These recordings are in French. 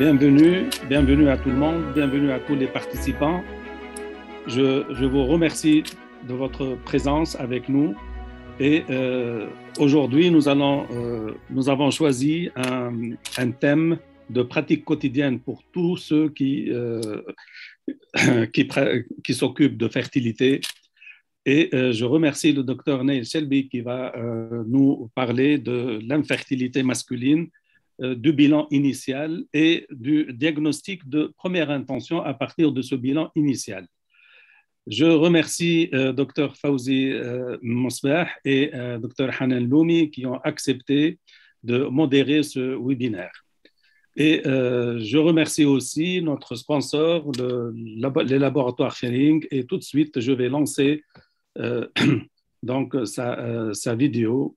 Bienvenue à tout le monde, bienvenue à tous les participants. Je vous remercie de votre présence avec nous et aujourd'hui nous avons choisi un thème de pratique quotidienne pour tous ceux qui s'occupent de fertilité. Et je remercie le docteur Neil Shelby qui va nous parler de l'infertilité masculine, du bilan initial et du diagnostic de première intention à partir de ce bilan initial. Je remercie Dr Fawzi Mosbah et Dr Hanan Loumi qui ont accepté de modérer ce webinaire. Et je remercie aussi notre sponsor, les laboratoires Schering, et tout de suite, je vais lancer donc sa vidéo.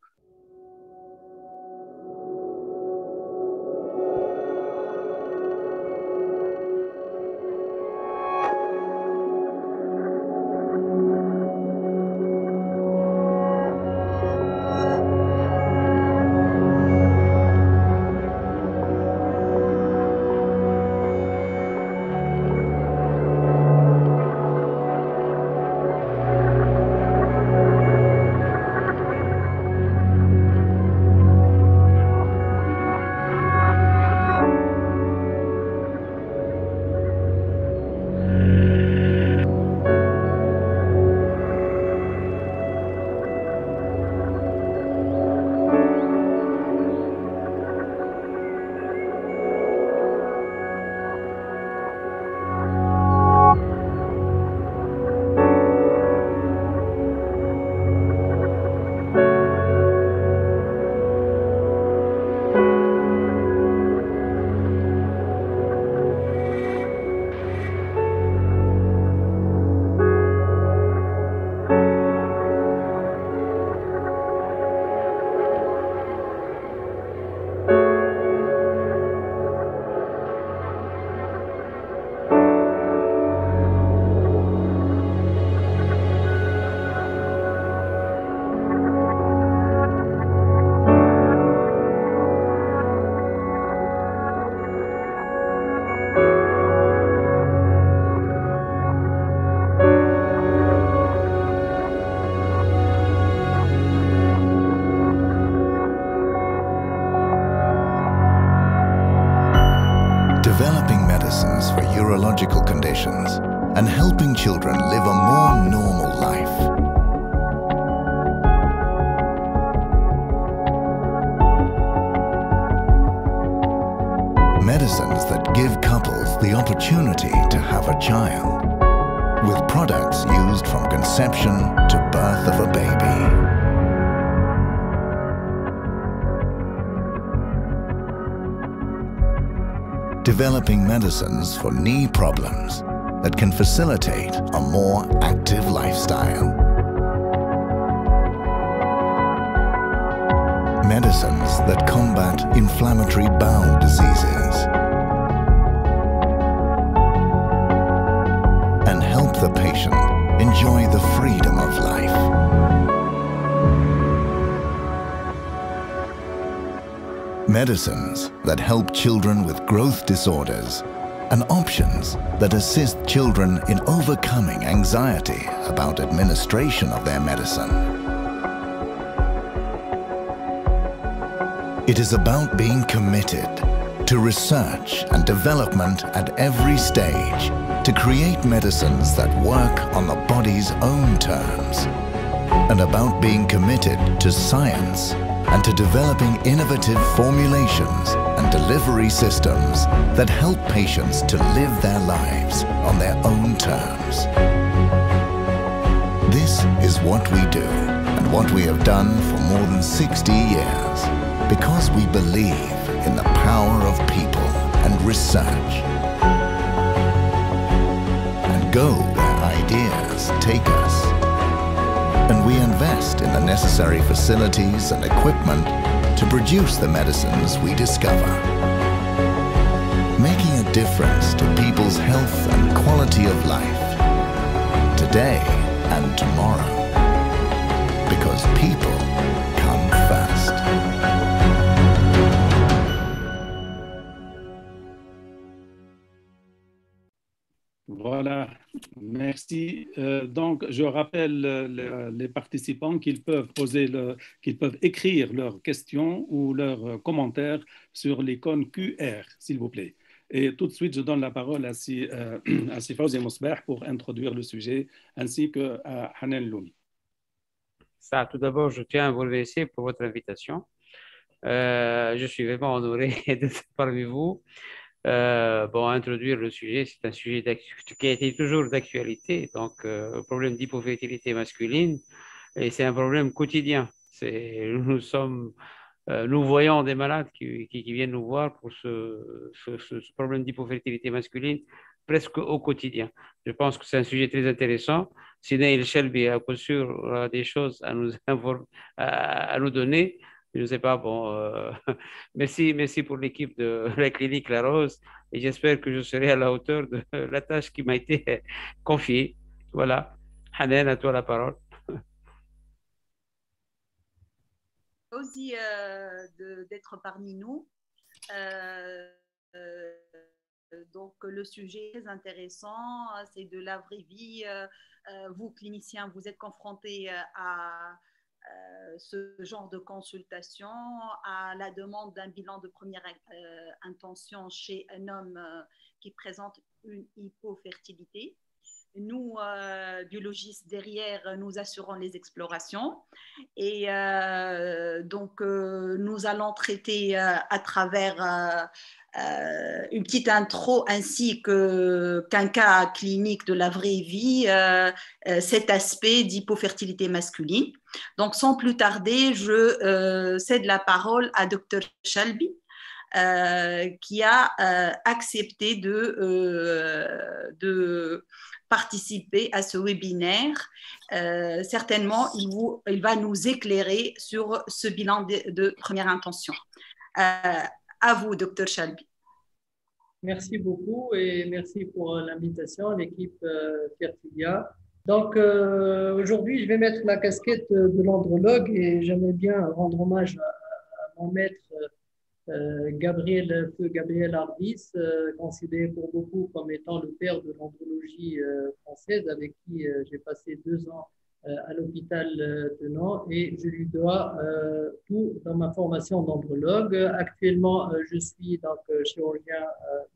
Developing medicines for urological conditions and helping children live a more normal life. Medicines that give couples the opportunity to have a child, with products used from conception to birth of a baby. Developing medicines for knee problems that can facilitate a more active lifestyle. Medicines that combat inflammatory bowel diseases and help the patient enjoy the freedom of life. Medicines that help children with growth disorders and options that assist children in overcoming anxiety about administration of their medicine. It is about being committed to research and development at every stage to create medicines that work on the body's own terms, and about being committed to science and to developing innovative formulations and delivery systems that help patients to live their lives on their own terms. This is what we do and what we have done for more than 60 years because we believe in the power of people and research and go where ideas take us. And we invest in the necessary facilities and equipment to produce the medicines we discover, making a difference to people's health and quality of life, today and tomorrow, because people come first. Voilà, merci. Donc, je rappelle les participants qu'ils peuvent écrire leurs questions ou leurs commentaires sur l'icône QR, s'il vous plaît. Et tout de suite, je donne la parole à Fawzi Mosbah pour introduire le sujet, ainsi qu'à Hanan Loumi. Ça, tout d'abord, je tiens à vous remercier pour votre invitation. Je suis vraiment honoré d'être parmi vous. Bon, introduire le sujet, c'est un sujet qui a été toujours d'actualité, donc le problème d'hypofertilité masculine, et c'est un problème quotidien. Nous voyons des malades qui viennent nous voir pour ce problème d'hypofertilité masculine presque au quotidien. Je pense que c'est un sujet très intéressant. Si Neil Shelby a bien sûr des choses à nous donner, je ne sais pas, bon, merci pour l'équipe de la clinique La Rose et j'espère que je serai à la hauteur de la tâche qui m'a été confiée. Voilà. Hanan, à toi la parole. Aussi d'être parmi nous. Donc, le sujet est très intéressant, c'est de la vraie vie. Vous, cliniciens, vous êtes confrontés à ce genre de consultation, à la demande d'un bilan de première intention chez un homme qui présente une hypofertilité. Nous, biologistes derrière, nous assurons les explorations et donc nous allons traiter à travers une petite intro ainsi qu'un cas clinique de la vraie vie cet aspect d'hypofertilité masculine. Donc sans plus tarder, je cède la parole à Dr Shelby. Qui a accepté de participer à ce webinaire. Certainement, il va nous éclairer sur ce bilan de première intention. À vous, Dr Shelby. Merci beaucoup et merci pour l'invitation, l'équipe Fertilia. Donc, aujourd'hui, je vais mettre la casquette de l'andrologue et j'aimerais bien rendre hommage à mon maître Gabriel Ardis, considéré pour beaucoup comme étant le père de l'andrologie française, avec qui j'ai passé 2 ans à l'hôpital de Nantes et je lui dois tout dans ma formation d'andrologue. Actuellement, je suis donc chirurgien,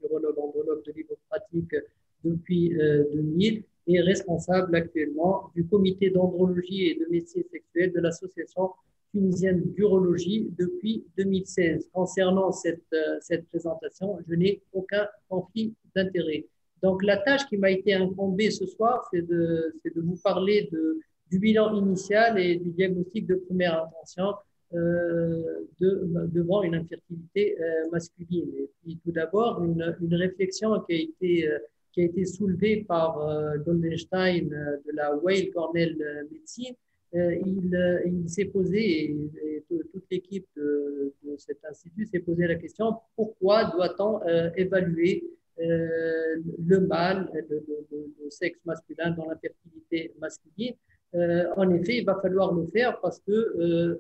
urologue, andrologue de libre pratique depuis 2000 et responsable actuellement du comité d'andrologie et de médecine sexuelle de l'association tunisienne d'urologie depuis 2016. Concernant cette présentation, je n'ai aucun conflit d'intérêt. Donc, la tâche qui m'a été incombée ce soir, c'est de vous parler du bilan initial et du diagnostic de première intention devant une infertilité masculine. Et puis, tout d'abord, une réflexion qui a été soulevée par Goldenstein de la Weill Cornell Medicine. Il s'est posé, et toute l'équipe de cet institut s'est posé la question, pourquoi doit-on évaluer le mâle, le sexe masculin dans l'infertilité masculine? En effet, il va falloir le faire parce que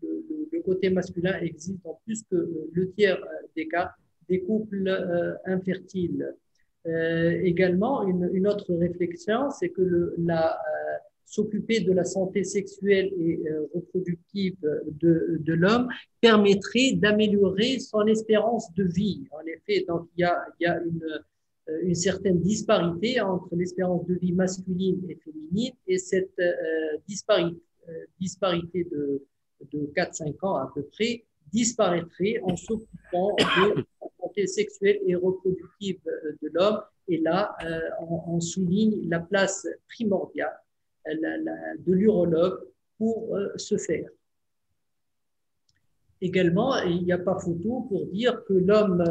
le côté masculin existe en plus que le tiers des cas des couples infertiles. Également, une autre réflexion, c'est que s'occuper de la santé sexuelle et reproductive de l'homme permettrait d'améliorer son espérance de vie. En effet, donc il y a une certaine disparité entre l'espérance de vie masculine et féminine et cette disparité de 4-5 ans à peu près disparaîtrait en s'occupant de la santé sexuelle et reproductive de l'homme. Et là, on souligne la place primordiale de l'urologue pour ce faire. Également, il n'y a pas photo pour dire que l'homme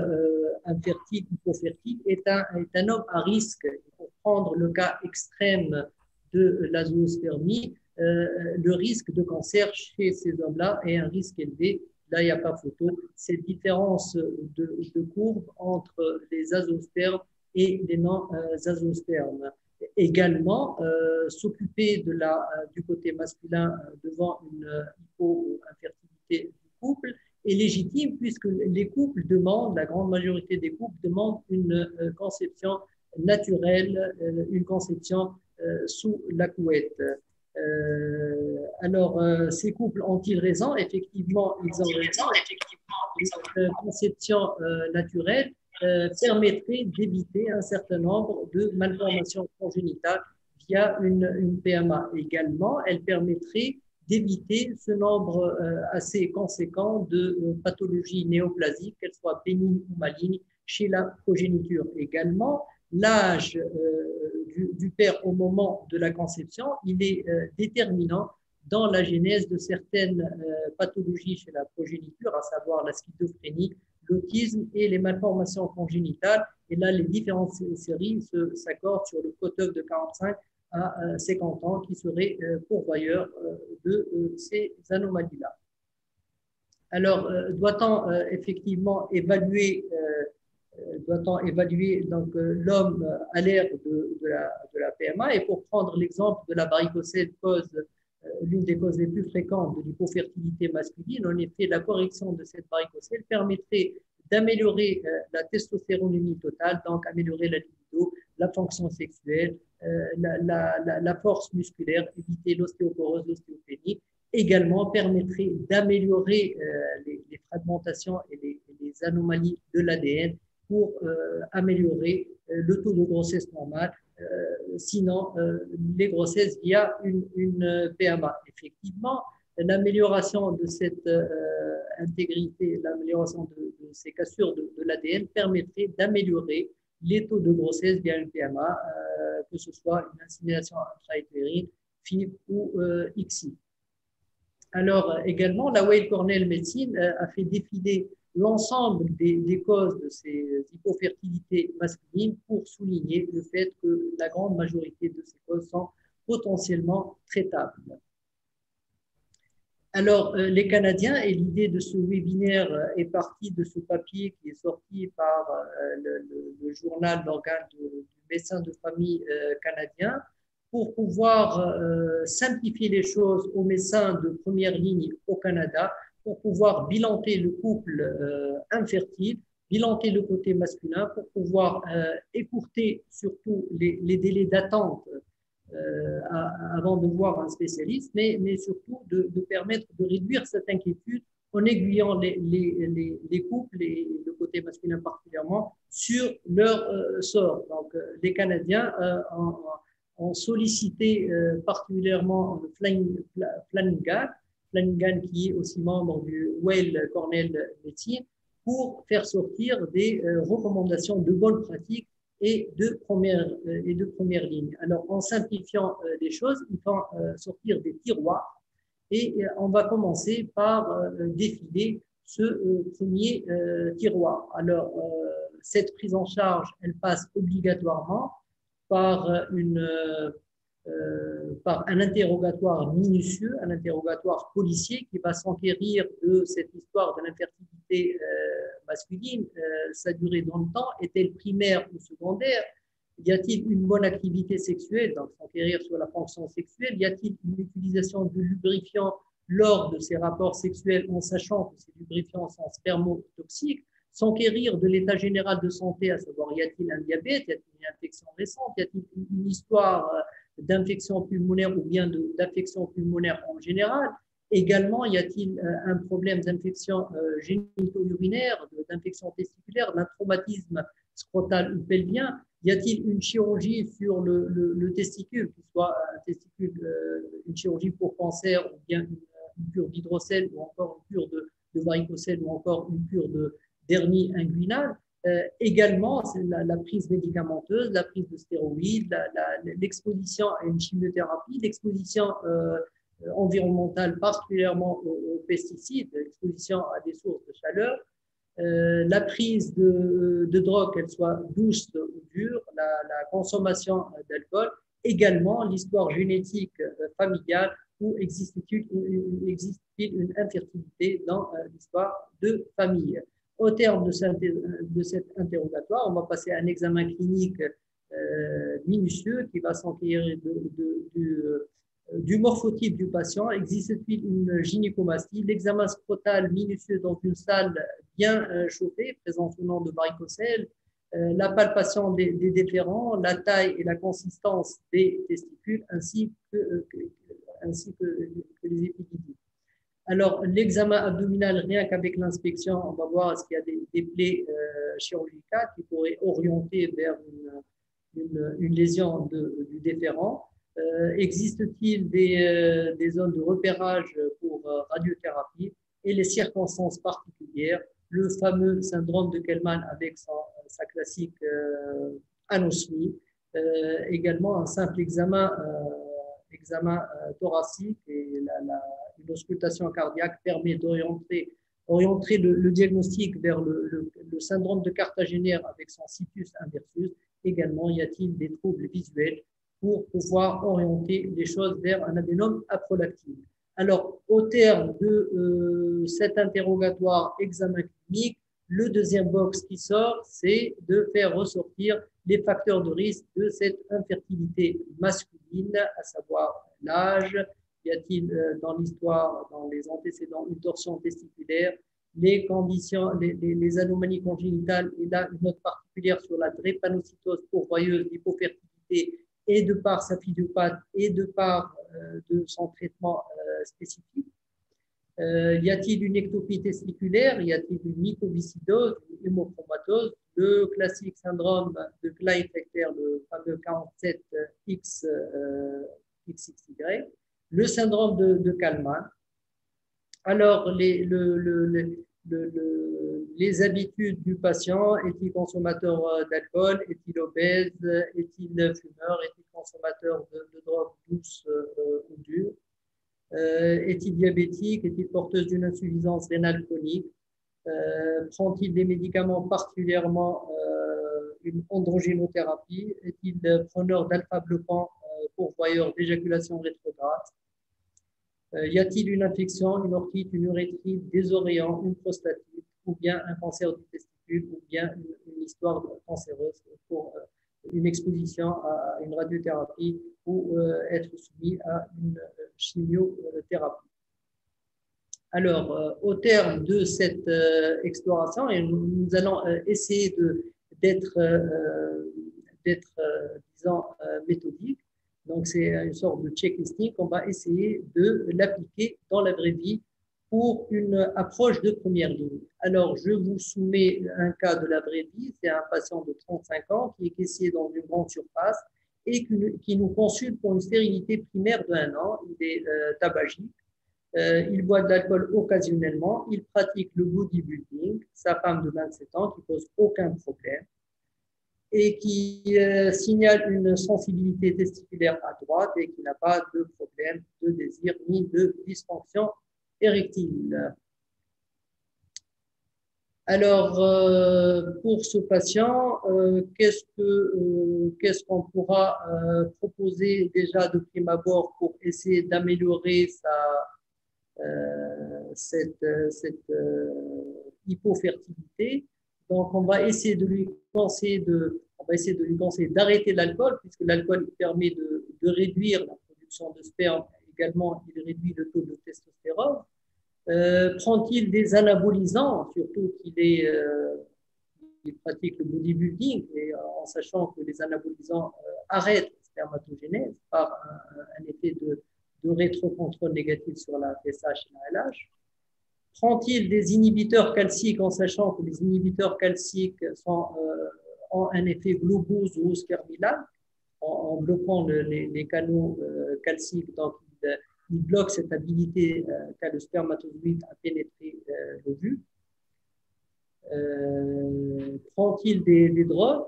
infertile ou infertile est un homme à risque. Il faut prendre le cas extrême de la zoospermie. Le risque de cancer chez ces hommes-là est un risque élevé. Là, il n'y a pas photo. Cette différence de courbe entre les azospermes et les non-azospermes. Également, s'occuper du côté masculin devant une hypo-infertilité du couple est légitime puisque les couples demandent, la grande majorité des couples demandent une conception naturelle, une conception sous la couette. Alors, ces couples ont-ils raison? Effectivement, ils ont raison. Cette conception naturelle permettrait d'éviter un certain nombre de malformations congénitales via une PMA. Également, elle permettrait d'éviter ce nombre assez conséquent de pathologies néoplasiques, qu'elles soient bénignes ou malignes, chez la progéniture. Également, l'âge du père au moment de la conception, il est déterminant dans la genèse de certaines pathologies chez la progéniture, à savoir la schizophrénie, l'autisme et les malformations congénitales. Et là, les différentes séries s'accordent sur le cutoff de 45 à 50 ans qui serait pourvoyeur de ces anomalies-là. Alors, doit-on effectivement évaluer donc l'homme à l'ère de la PMA? Et pour prendre l'exemple de la varicocèle, l'une des causes les plus fréquentes de l'hypofertilité masculine, en effet, la correction de cette varicocèle permettrait d'améliorer la testostéronémie totale, donc améliorer la libido, la fonction sexuelle, la force musculaire, éviter l'ostéoporose, l'ostéopénie. Également permettrait d'améliorer les fragmentations et les anomalies de l'ADN pour améliorer le taux de grossesse normale, sinon les grossesses via une PMA. Effectivement, l'amélioration de cette intégrité, l'amélioration de ces cassures de l'ADN permettrait d'améliorer les taux de grossesse via une PMA, que ce soit une insémination intra-utérine, FIV ou ICSI. Alors également, la Weill Cornell Medicine a fait défiler l'ensemble des causes de ces hypofertilités masculines pour souligner le fait que la grande majorité de ces causes sont potentiellement traitables. Alors, les Canadiens, et l'idée de ce webinaire est partie de ce papier qui est sorti par le journal d'organes du médecin de famille canadien, pour pouvoir simplifier les choses aux médecins de première ligne au Canada, pour pouvoir bilanter le couple infertile, bilanter le côté masculin, pour pouvoir écourter surtout les délais d'attente avant de voir un spécialiste, mais surtout de permettre de réduire cette inquiétude en aiguillant les couples, et le côté masculin particulièrement, sur leur sort. Donc, les Canadiens ont sollicité particulièrement Flanagan, qui est aussi membre du Weill Cornell Medicine, pour faire sortir des recommandations de bonnes pratiques et de première ligne. Alors, en simplifiant les choses, il faut sortir des tiroirs, et on va commencer par défiler ce premier tiroir. Alors, cette prise en charge, elle passe obligatoirement par un interrogatoire minutieux, un interrogatoire policier qui va s'enquérir de cette histoire de l'infertilité masculine, sa durée dans le temps, est-elle primaire ou secondaire? Y a-t-il une bonne activité sexuelle, donc s'enquérir sur la fonction sexuelle? Y a-t-il une utilisation de lubrifiants lors de ces rapports sexuels en sachant que ces lubrifiants sont spermotoxiques? S'enquérir de l'état général de santé, à savoir y a-t-il un diabète, y a-t-il une infection récente, y a-t-il une histoire d'infection pulmonaire ou bien d'affection pulmonaire en général? Également, y a-t-il un problème d'infection génito-urinaire, d'infection testiculaire, d'un traumatisme scrotal ou pelvien? Y a-t-il une chirurgie sur le testicule, que ce soit une chirurgie pour cancer ou bien une cure d'hydrocèle ou encore une cure de varicocèle ou encore une cure d'hernie inguinale? Également, c'est la prise médicamenteuse, la prise de stéroïdes, l'exposition à une chimiothérapie, l'exposition environnementale, particulièrement aux pesticides, l'exposition à des sources de chaleur, la prise de drogue, qu'elle soit douce ou dure, la consommation d'alcool, également l'histoire génétique familiale, où existe-t-il une infertilité dans l'histoire de famille. Au terme de cet interrogatoire, on va passer à un examen clinique minutieux qui va s'enquérir du morphotype du patient. Existe-t-il une gynécomastie? L'examen scrotal minutieux dans une salle bien chauffée, présente au nom de varicocèle, la palpation des déférents, la taille et la consistance des testicules, ainsi que les épididymes. Alors, l'examen abdominal, rien qu'avec l'inspection, on va voir est-ce qu'il y a des plaies chirurgicales qui pourraient orienter vers une lésion du déférent. Existe-t-il des zones de repérage pour radiothérapie et les circonstances particulières, le fameux syndrome de Kellman avec sa classique anosmie, également un simple examen thoracique et une auscultation cardiaque permet d'orienter le diagnostic vers le syndrome de Cartagena avec son situs inversus. Également, y a-t-il des troubles visuels pour pouvoir orienter les choses vers un adénome aprolactine. Alors, au terme de cet interrogatoire examen clinique, le deuxième box qui sort, c'est de faire ressortir les facteurs de risque de cette infertilité masculine, à savoir l'âge, y a-t-il dans l'histoire, dans les antécédents, une torsion testiculaire, les conditions, les anomalies congénitales, et là, une note particulière sur la drépanocytose pourvoyeuse d'hypofertilité, et de par sa physiopathe et de par de son traitement spécifique. Y a-t-il une ectopie testiculaire? Y a-t-il une mycoviscidose, une hémochromatose? Le classique syndrome de Klinefelter, le fameux 47XXY. Le syndrome de Kalman. Alors, les habitudes du patient, est-il consommateur d'alcool, est-il obèse, est-il fumeur, est-il consommateur de drogue douce ou dure, est-il diabétique, est-il porteuse d'une insuffisance rénale chronique, prend-il des médicaments, particulièrement une androgénothérapie, est-il preneur d'alpha-bloquant pourvoyeur d'éjaculation rétrograde, y a-t-il une infection, une orchite, une urétrite, des oréans, une prostatite, ou bien un cancer du testicule, ou bien une histoire cancéreuse pour une exposition à une radiothérapie ou être soumis à une chimiothérapie. Alors, au terme de cette exploration, et nous allons essayer d'être, disons, méthodique. Donc, c'est une sorte de checklisting qu'on va essayer de l'appliquer dans la vraie vie pour une approche de première ligne. Alors, je vous soumets un cas de la vraie vie. C'est un patient de 35 ans qui est caissier dans une grande surface et qui nous consulte pour une stérilité primaire d'1 an. Il est tabagique. Il boit de l'alcool occasionnellement. Il pratique le bodybuilding. Sa femme de 27 ans qui pose aucun problème et qui signale une sensibilité testiculaire à droite et qui n'a pas de problème de désir ni de dysfonction érectile. Alors, pour ce patient, qu'est-ce qu'on pourra proposer déjà de prime abord pour essayer d'améliorer cette hypofertilité? Donc, on va essayer de lui conseiller d'arrêter l'alcool, puisque l'alcool permet de réduire la production de sperme. Également, il réduit le taux de testostérone. Prend-il des anabolisants, surtout qu'il pratique le bodybuilding, et en sachant que les anabolisants arrêtent la spermatogénèse par un effet de rétrocontrôle négatif sur la FSH et la LH. Prend-il des inhibiteurs calciques en sachant que les inhibiteurs calciques ont un effet globose ou spermilal en bloquant les canaux calciques, donc il bloque cette habilité qu'a le spermatozoïde à pénétrer l'ovule. Prend-il des drogues,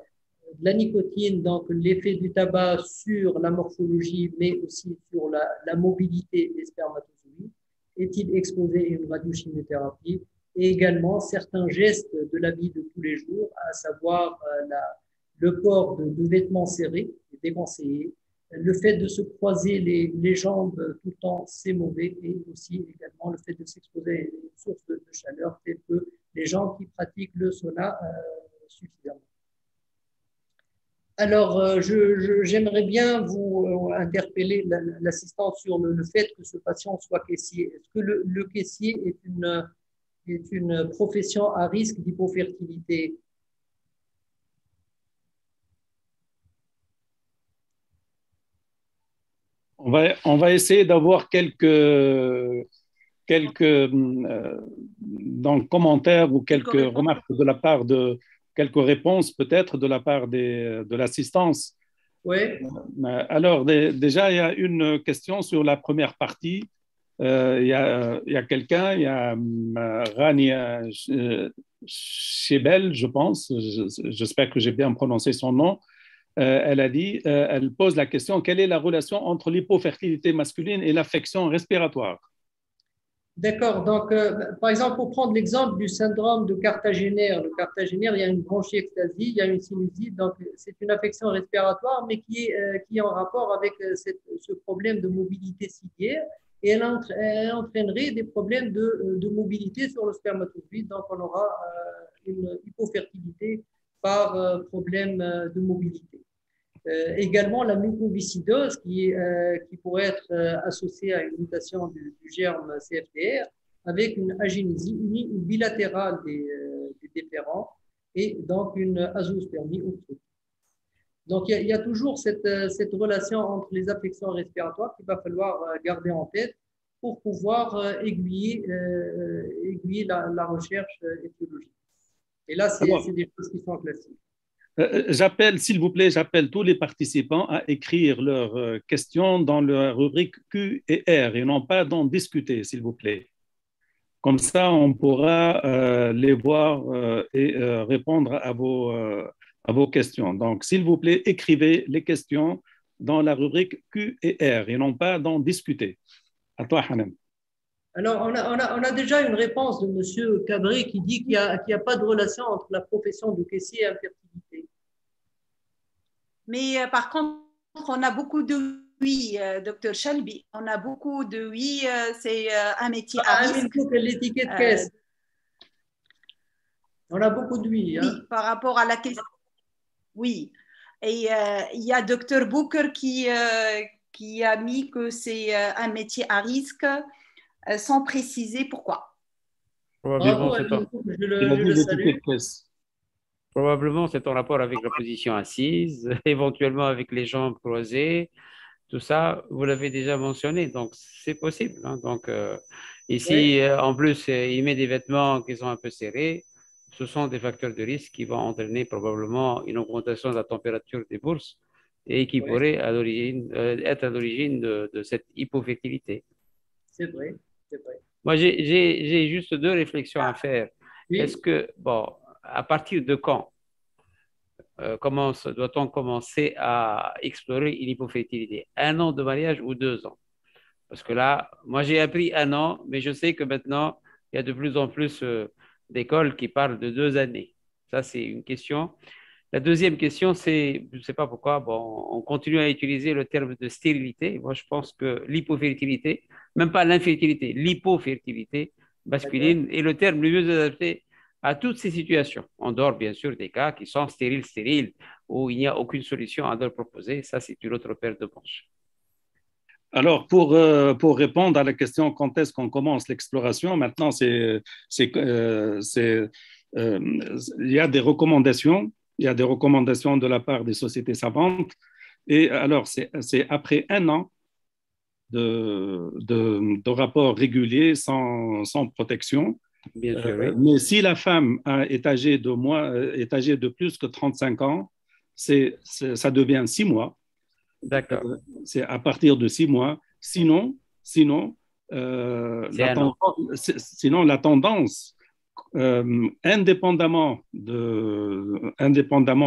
de la nicotine, donc l'effet du tabac sur la morphologie, mais aussi sur la mobilité des spermatozoïdes? Est-il exposé à une radiochimiothérapie? Et également certains gestes de la vie de tous les jours, à savoir le port de vêtements serrés et déconseillés, le fait de se croiser les jambes tout le temps, c'est mauvais, et aussi également le fait de s'exposer à une source de chaleur, telles que les gens qui pratiquent le sauna suffisamment. Alors, j'aimerais bien vous interpeller l'assistante sur le fait que ce patient soit caissier. Est-ce que le caissier est une profession à risque d'hypofertilité? On va essayer d'avoir donc, commentaires ou quelques remarques de la part quelques réponses peut-être de la part de l'assistance. Oui. Alors, déjà, il y a une question sur la première partie. Il y a quelqu'un, il y a Rania Chebel, je pense, j'espère que j'ai bien prononcé son nom. Elle a dit, elle pose la question, quelle est la relation entre l'hypofertilité masculine et l'affection respiratoire? D'accord. Donc, par exemple, pour prendre l'exemple du syndrome de Cartagénaire, le Cartagénaire, il y a une bronchiectasie, il y a une sinusite, donc c'est une affection respiratoire, mais qui est en rapport avec ce problème de mobilité ciliaire, et elle entraînerait des problèmes de mobilité sur le spermatozoïde, donc on aura une hypofertilité par problème de mobilité. Également la mucoviscidose qui pourrait être associée à une mutation du germe CFTR avec une agénésie unie ou bilatérale des déférents et donc une azoospermie obstructive. Donc il y a toujours cette relation entre les affections respiratoires qu'il va falloir garder en tête pour pouvoir aiguiller la recherche étiologique. Et là, c'est des choses qui sont classiques. J'appelle, s'il vous plaît, j'appelle tous les participants à écrire leurs questions dans la rubrique Q et R et non pas d'en discuter, s'il vous plaît. Comme ça, on pourra les voir et répondre à vos questions. Donc, s'il vous plaît, écrivez les questions dans la rubrique Q et R et non pas d'en discuter. À toi, Hanem. Alors, on a déjà une réponse de M. Cabré qui dit qu'il n'y a pas de relation entre la profession de caissier et l'infertilité. Mais par contre, on a beaucoup de oui, Dr Chelby. On a beaucoup de oui, c'est un métier à risque. L'étiquette caisse. On a beaucoup de oui. Oui, par rapport à la question. Oui. Et il y a Dr Booker qui a mis que c'est un métier à risque sans préciser pourquoi. Probablement, c'est en rapport avec la position assise, éventuellement avec les jambes croisées, tout ça, vous l'avez déjà mentionné, donc c'est possible. Hein. Donc, ici, en plus, il met des vêtements qui sont un peu serrés, ce sont des facteurs de risque qui vont entraîner probablement une augmentation de la température des bourses et qui pourrait être à l'origine de cette hypofertilité. C'est vrai, c'est vrai. Moi, j'ai juste deux réflexions à faire. Oui. Est-ce que, bon, à partir de quand doit-on commencer à explorer une hypofertilité? 1 an de mariage ou 2 ans? Parce que là, moi, j'ai appris 1 an, mais je sais que maintenant, il y a de plus en plus d'écoles qui parlent de 2 années. Ça, c'est une question. La deuxième question, c'est, je ne sais pas pourquoi, bon, on continue à utiliser le terme de stérilité. Moi, je pense que l'hypofertilité, même pas l'infertilité, l'hypofertilité masculine est le terme le mieux adapté à toutes ces situations. En dehors, bien sûr, des cas qui sont stériles, où il n'y a aucune solution à leur proposer. Ça, c'est une autre paire de manches. Alors, pour répondre à la question quand est-ce qu'on commence l'exploration, maintenant, il y a des recommandations. Il y a des recommandations de la part des sociétés savantes. Et alors, c'est après 1 an de rapports réguliers sans protection. Bien sûr, oui. Mais si la femme est âgée de plus que 35 ans, ça devient 6 mois. D'accord. C'est à partir de 6 mois. Sinon la tendance, indépendamment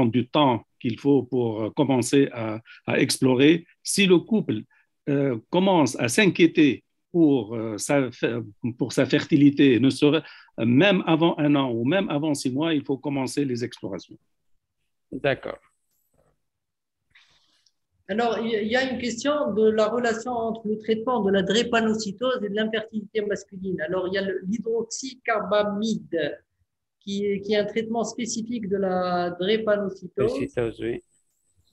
du temps qu'il faut pour commencer à explorer, si le couple commence à s'inquiéter pour sa fertilité, même avant 1 an ou même avant 6 mois, il faut commencer les explorations. D'accord. Alors, il y a une question de la relation entre le traitement de la drépanocytose et de l'infertilité masculine. Alors, il y a l'hydroxycarbamide qui est un traitement spécifique de la drépanocytose. Oui.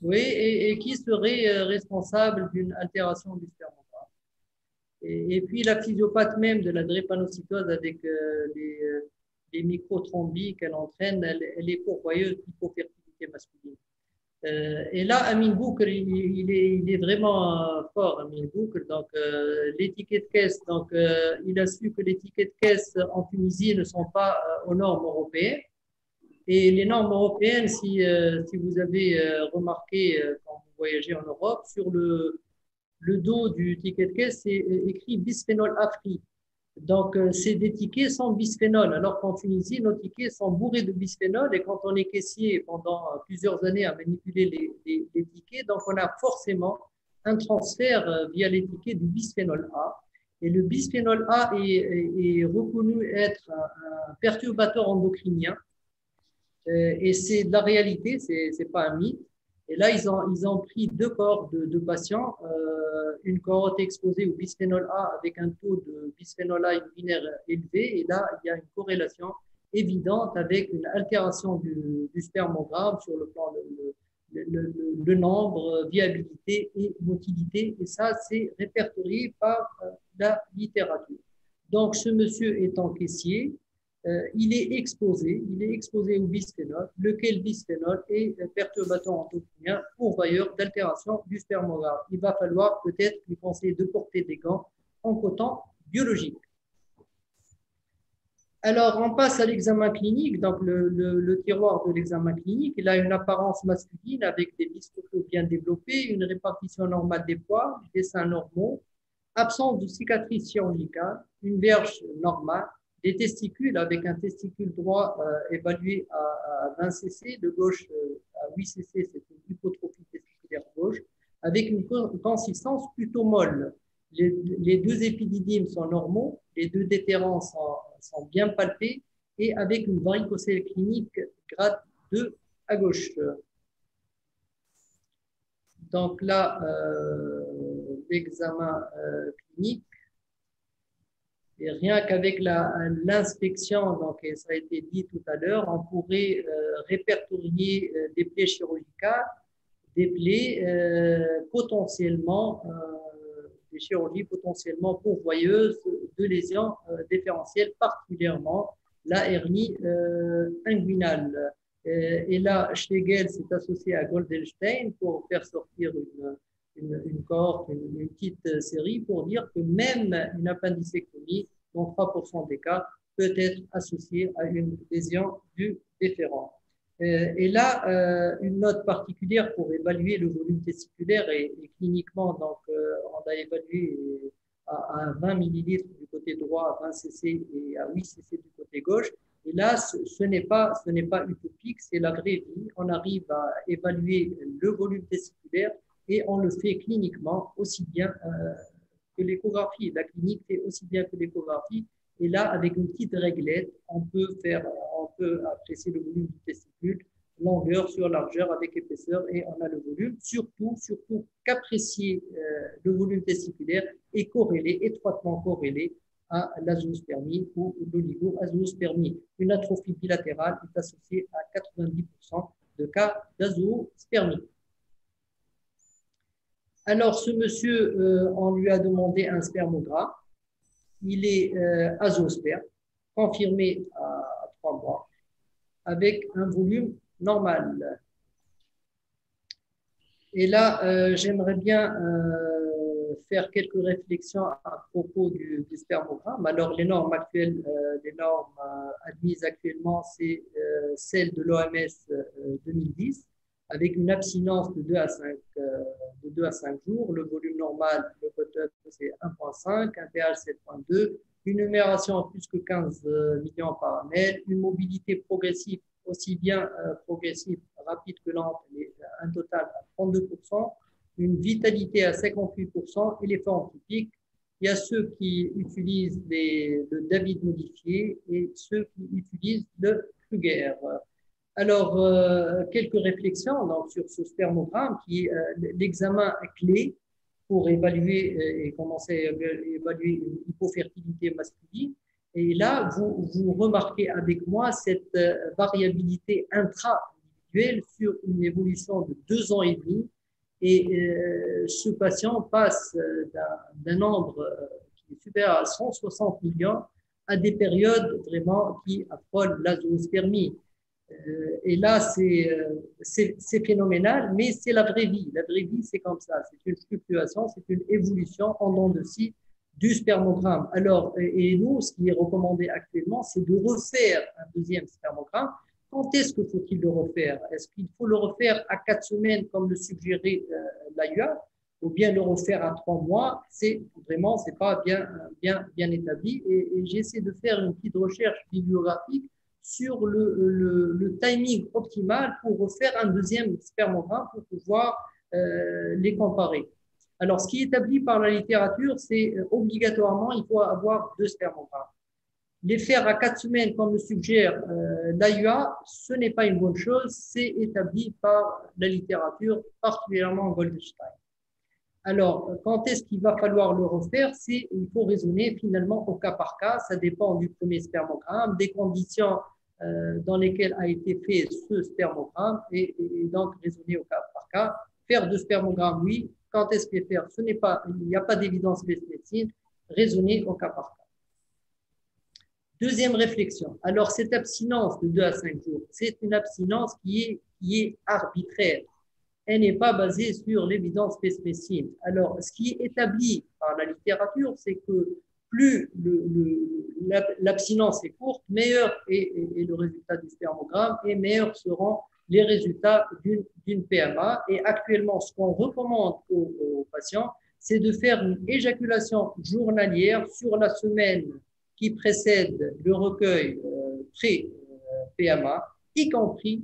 Oui, et qui serait responsable d'une altération du spermographe. Et puis, la physiopathe même de la drépanocytose avec les microthrombis qu'elle entraîne, elle est pourvoyeuse d'hypofertilité masculine. Et là, Amin Boukr, il est vraiment fort, Amin Boukr. Donc, les tickets de caisse, donc, il a su que les tickets de caisse en Tunisie ne sont pas aux normes européennes. Et les normes européennes, si vous avez remarqué quand vous voyagez en Europe, sur le dos du ticket de caisse, c'est écrit bisphénol A free. Donc, c'est des tickets sans bisphénol, alors qu'en Tunisie, nos tickets sont bourrés de bisphénol et quand on est caissier pendant plusieurs années à manipuler les tickets, donc on a forcément un transfert via les tickets du bisphénol A. Et le bisphénol A est reconnu être un perturbateur endocrinien et c'est de la réalité, c'est pas un mythe. Et là, ils ont pris deux cohortes de patients, une cohorte exposée au bisphénol A avec un taux de bisphénol A urinaire élevé. Et là, il y a une corrélation évidente avec une altération du spermogramme sur le plan le nombre, viabilité et motilité. Et ça, c'est répertorié par la littérature. Donc, ce monsieur étant caissier, il est exposé au bisphénol, lequel bisphénol est perturbateur endocrinien pourvoyeur d'altération du spermogramme. Il va falloir peut-être lui conseiller de porter des gants en coton biologique. Alors, on passe à l'examen clinique. Donc, le tiroir de l'examen clinique, il a une apparence masculine avec des bistrophos bien développés, une répartition normale des poids, des seins normaux, absence de cicatrice chirurgicale, une verge normale, des testicules avec un testicule droit évalué à 20 cc, de gauche à 8 cc, c'est une hypotrophie testiculaire gauche, avec une consistance plutôt molle. Les deux épididymes sont normaux, les deux déterrents sont bien palpés et avec une varicocèle clinique grade 2 à gauche. Donc là, l'examen clinique. Et rien qu'avec l'inspection, donc ça a été dit tout à l'heure, on pourrait répertorier des plaies chirurgicales, des plaies potentiellement, des chirurgies potentiellement pourvoyeuses de lésions différentielles, particulièrement la hernie inguinale. Et là, Schlegel s'est associé à Goldenstein pour faire sortir une cohorte, une petite série pour dire que même une appendicectomie, dans 3% des cas, peut être associée à une lésion du déférent. Et là, une note particulière pour évaluer le volume testiculaire et cliniquement, donc, on a évalué à 20 millilitres du côté droit, à 20 cc et à 8 cc du côté gauche. Et là, ce n'est pas utopique, c'est la vraie vie. On arrive à évaluer le volume testiculaire et on le fait cliniquement aussi bien que l'échographie. La clinique fait aussi bien que l'échographie. Et là, avec une petite réglette, on peut apprécier le volume du testicule, longueur sur largeur avec épaisseur, et on a le volume. Surtout qu'apprécier le volume testiculaire est étroitement corrélé à l'azoospermie ou l'oligo-azoospermie. Une atrophie bilatérale est associée à 90% de cas d'azoospermie. Alors, ce monsieur, on lui a demandé un spermogramme. Il est azoosperme, confirmé à 3 mois, avec un volume normal. Et là, j'aimerais bien faire quelques réflexions à propos du spermogramme. Alors, les normes actuelles, les normes admises actuellement, c'est celle de l'OMS 2010, avec une abstinence de 2 à 5 jours. Le volume normal, le cut-up, c'est 1,5, un pH 7,2, une numération plus que 15 millions par année, une mobilité progressive, aussi bien progressive, rapide que lente, un total à 32%, une vitalité à 58% et les formes typiques. Il y a ceux qui utilisent le David modifié et ceux qui utilisent le Kruger. Alors, quelques réflexions donc, sur ce spermogramme qui est l'examen clé pour évaluer et commencer à évaluer une hypofertilité masculine. Et là, vous remarquez avec moi cette variabilité intra-individuelle sur une évolution de 2 ans et demi. Et ce patient passe d'un nombre qui est supérieur à 160 millions à des périodes vraiment qui affolent l'azoospermie. Et là, c'est phénoménal, mais c'est la vraie vie. La vraie vie, c'est comme ça. C'est une fluctuation, c'est une évolution en dents de scie du spermogramme. Alors, et nous, ce qui est recommandé actuellement, c'est de refaire un deuxième spermogramme. Quand est-ce que faut-il le refaire? Est-ce qu'il faut le refaire à 4 semaines, comme le suggérait l'AIA, ou bien le refaire à 3 mois? C'est vraiment, c'est pas bien établi. Et j'essaie de faire une petite recherche bibliographique sur le timing optimal pour refaire un deuxième spermogramme pour pouvoir les comparer. Alors, ce qui est établi par la littérature, c'est obligatoirement, il faut avoir 2 spermogrammes. Les faire à 4 semaines, comme le suggère l'AIA, ce n'est pas une bonne chose, c'est établi par la littérature, particulièrement Goldstein. Alors, quand est-ce qu'il va falloir le refaire? Il faut raisonner finalement au cas par cas, ça dépend du premier spermogramme, des conditions dans lesquelles a été fait ce spermogramme, et donc raisonner au cas par cas. Faire 2 spermogrammes, oui. Quand est-ce qu'il faut faire? Il n'y a pas d'évidence médecine, raisonner au cas par cas. Deuxième réflexion. Alors, cette abstinence de 2 à 5 jours, c'est une abstinence qui est arbitraire. Elle n'est pas basée sur l'évidence médecine. Alors, ce qui est établi par la littérature, c'est que plus l'abstinence est courte, meilleur est le résultat du spermogramme et meilleurs seront les résultats d'une PMA. Et actuellement, ce qu'on recommande aux patients, c'est de faire une éjaculation journalière sur la semaine qui précède le recueil pré-PMA, y compris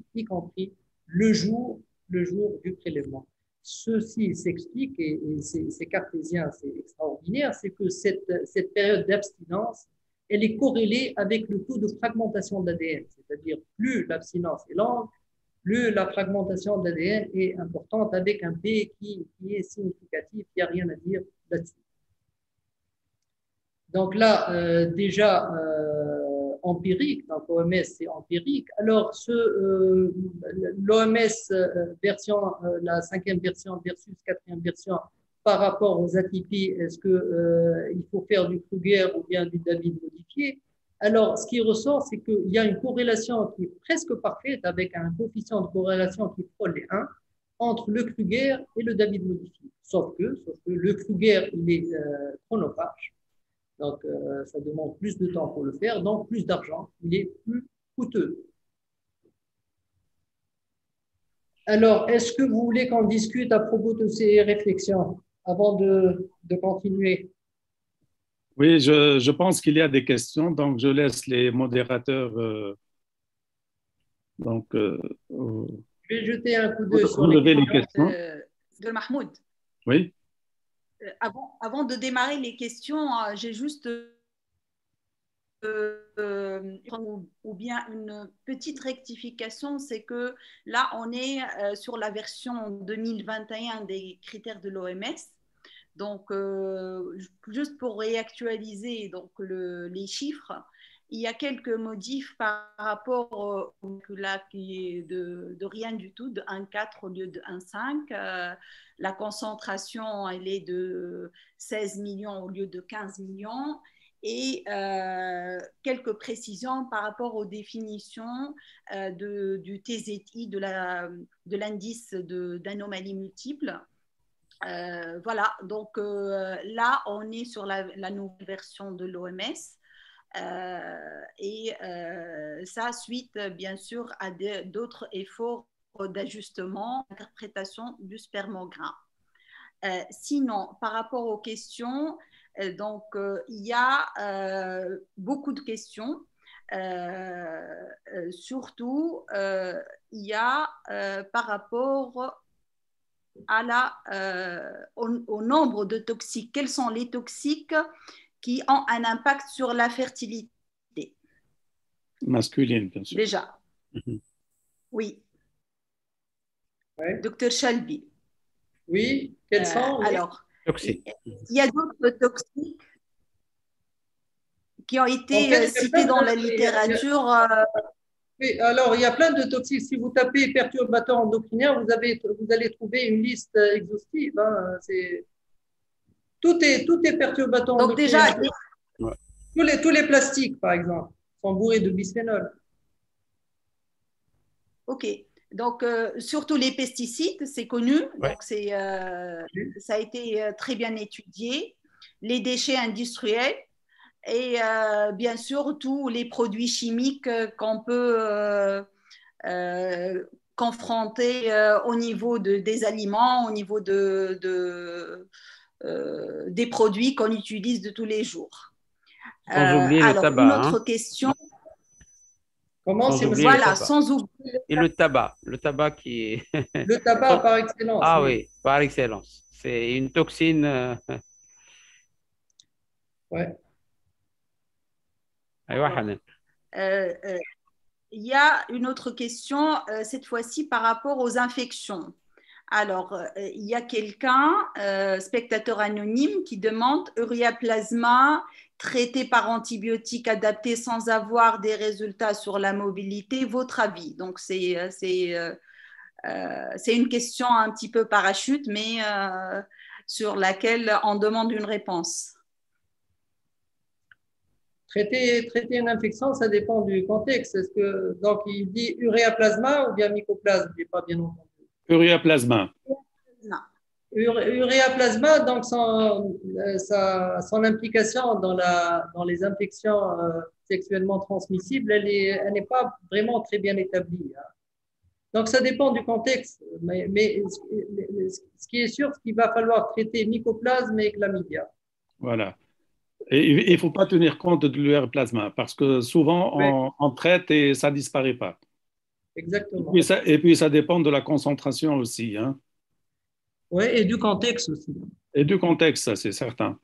le jour du prélèvement. Ceci s'explique, et c'est cartésien, c'est extraordinaire, c'est que cette période d'abstinence, elle est corrélée avec le taux de fragmentation de l'ADN, c'est-à-dire plus l'abstinence est longue, plus la fragmentation de l'ADN est importante, avec un P qui est significatif, il n'y a rien à dire là-dessus. Donc là, déjà empirique, donc OMS c'est empirique. Alors l'OMS version, la 5e version versus 4e version par rapport aux atypies, est-ce que il faut faire du Kruger ou bien du David modifié? Alors ce qui ressort, c'est qu'il y a une corrélation qui est presque parfaite avec un coefficient de corrélation qui frôle les 1 entre le Kruger et le David modifié. Sauf que le Kruger, il est chronophage. Donc, ça demande plus de temps pour le faire, donc plus d'argent, il est plus coûteux. Alors, est-ce que vous voulez qu'on discute à propos de ces réflexions avant de continuer? Oui, je pense qu'il y a des questions, donc je laisse les modérateurs. Je vais jeter un coup d'œil sur les questions. De Mahmoud. Oui. Avant de démarrer les questions, j'ai juste ou bien une petite rectification, c'est que là, on est sur la version 2021 des critères de l'OMS. Donc, juste pour réactualiser donc, les chiffres, il y a quelques modifs par rapport au là qui est de rien du tout, de 1,4 au lieu de 1,5. La concentration, elle est de 16 millions au lieu de 15 millions. Et quelques précisions par rapport aux définitions du TZI, de l'indice d'anomalie multiple. Voilà, donc là, on est sur la nouvelle version de l'OMS. Ça suite bien sûr à d'autres efforts d'ajustement, d'interprétation du spermogramme. Sinon, par rapport aux questions, donc il y a beaucoup de questions. Surtout, il y a par rapport au nombre de toxiques. Quels sont les toxiques qui ont un impact sur la fertilité masculine, bien sûr. Déjà. Oui. Ouais. Docteur Chalbi. Oui, quels sont alors, toxiques. Il y a d'autres toxiques qui ont été cités dans la littérature. Oui, alors, il y a plein de toxiques. Si vous tapez perturbateurs endocriniens, vous allez trouver une liste exhaustive. Hein. Tout est perturbateur Donc endocrinien. Déjà, tous les plastiques, par exemple, sont bourrés de bisphénol. OK. Donc, surtout les pesticides, c'est connu. Ouais. Donc, ça a été très bien étudié. Les déchets industriels et bien sûr tous les produits chimiques qu'on peut confronter au niveau des aliments, au niveau des produits qu'on utilise de tous les jours. Sans oublier le Alors, une tabac, autre hein. question. Comment Sans c'est oublier le Voilà, tabac. sans oublier Et le tabac qui est… le tabac par excellence? Ah Oui. oui, par excellence. C'est une toxine. Ouais. أيوة حنان. il y a une autre question, cette fois-ci par rapport aux infections. Alors, il y a quelqu'un, spectateur anonyme, qui demande uréaplasma traité par antibiotiques adaptés sans avoir des résultats sur la mobilité. Votre avis? Donc, c'est une question un petit peu parachute, mais sur laquelle on demande une réponse. Traiter une infection, ça dépend du contexte. Est-ce que, donc, il dit uréaplasma ou bien mycoplasme? Je n'ai pas bien entendu. Uréaplasma. Non. Uréaplasma, donc son implication dans les infections sexuellement transmissibles, elle n'est pas vraiment très bien établie. Hein. Donc, ça dépend du contexte. Mais ce qui est sûr, c'est qu'il va falloir traiter mycoplasme et chlamydia. Voilà. Et il ne faut pas tenir compte de l'uréaplasma parce que souvent Oui. on traite et ça ne disparaît pas. Exactement. Et puis ça dépend de la concentration aussi. Hein. Oui, et du contexte aussi. Et du contexte, ça c'est certain.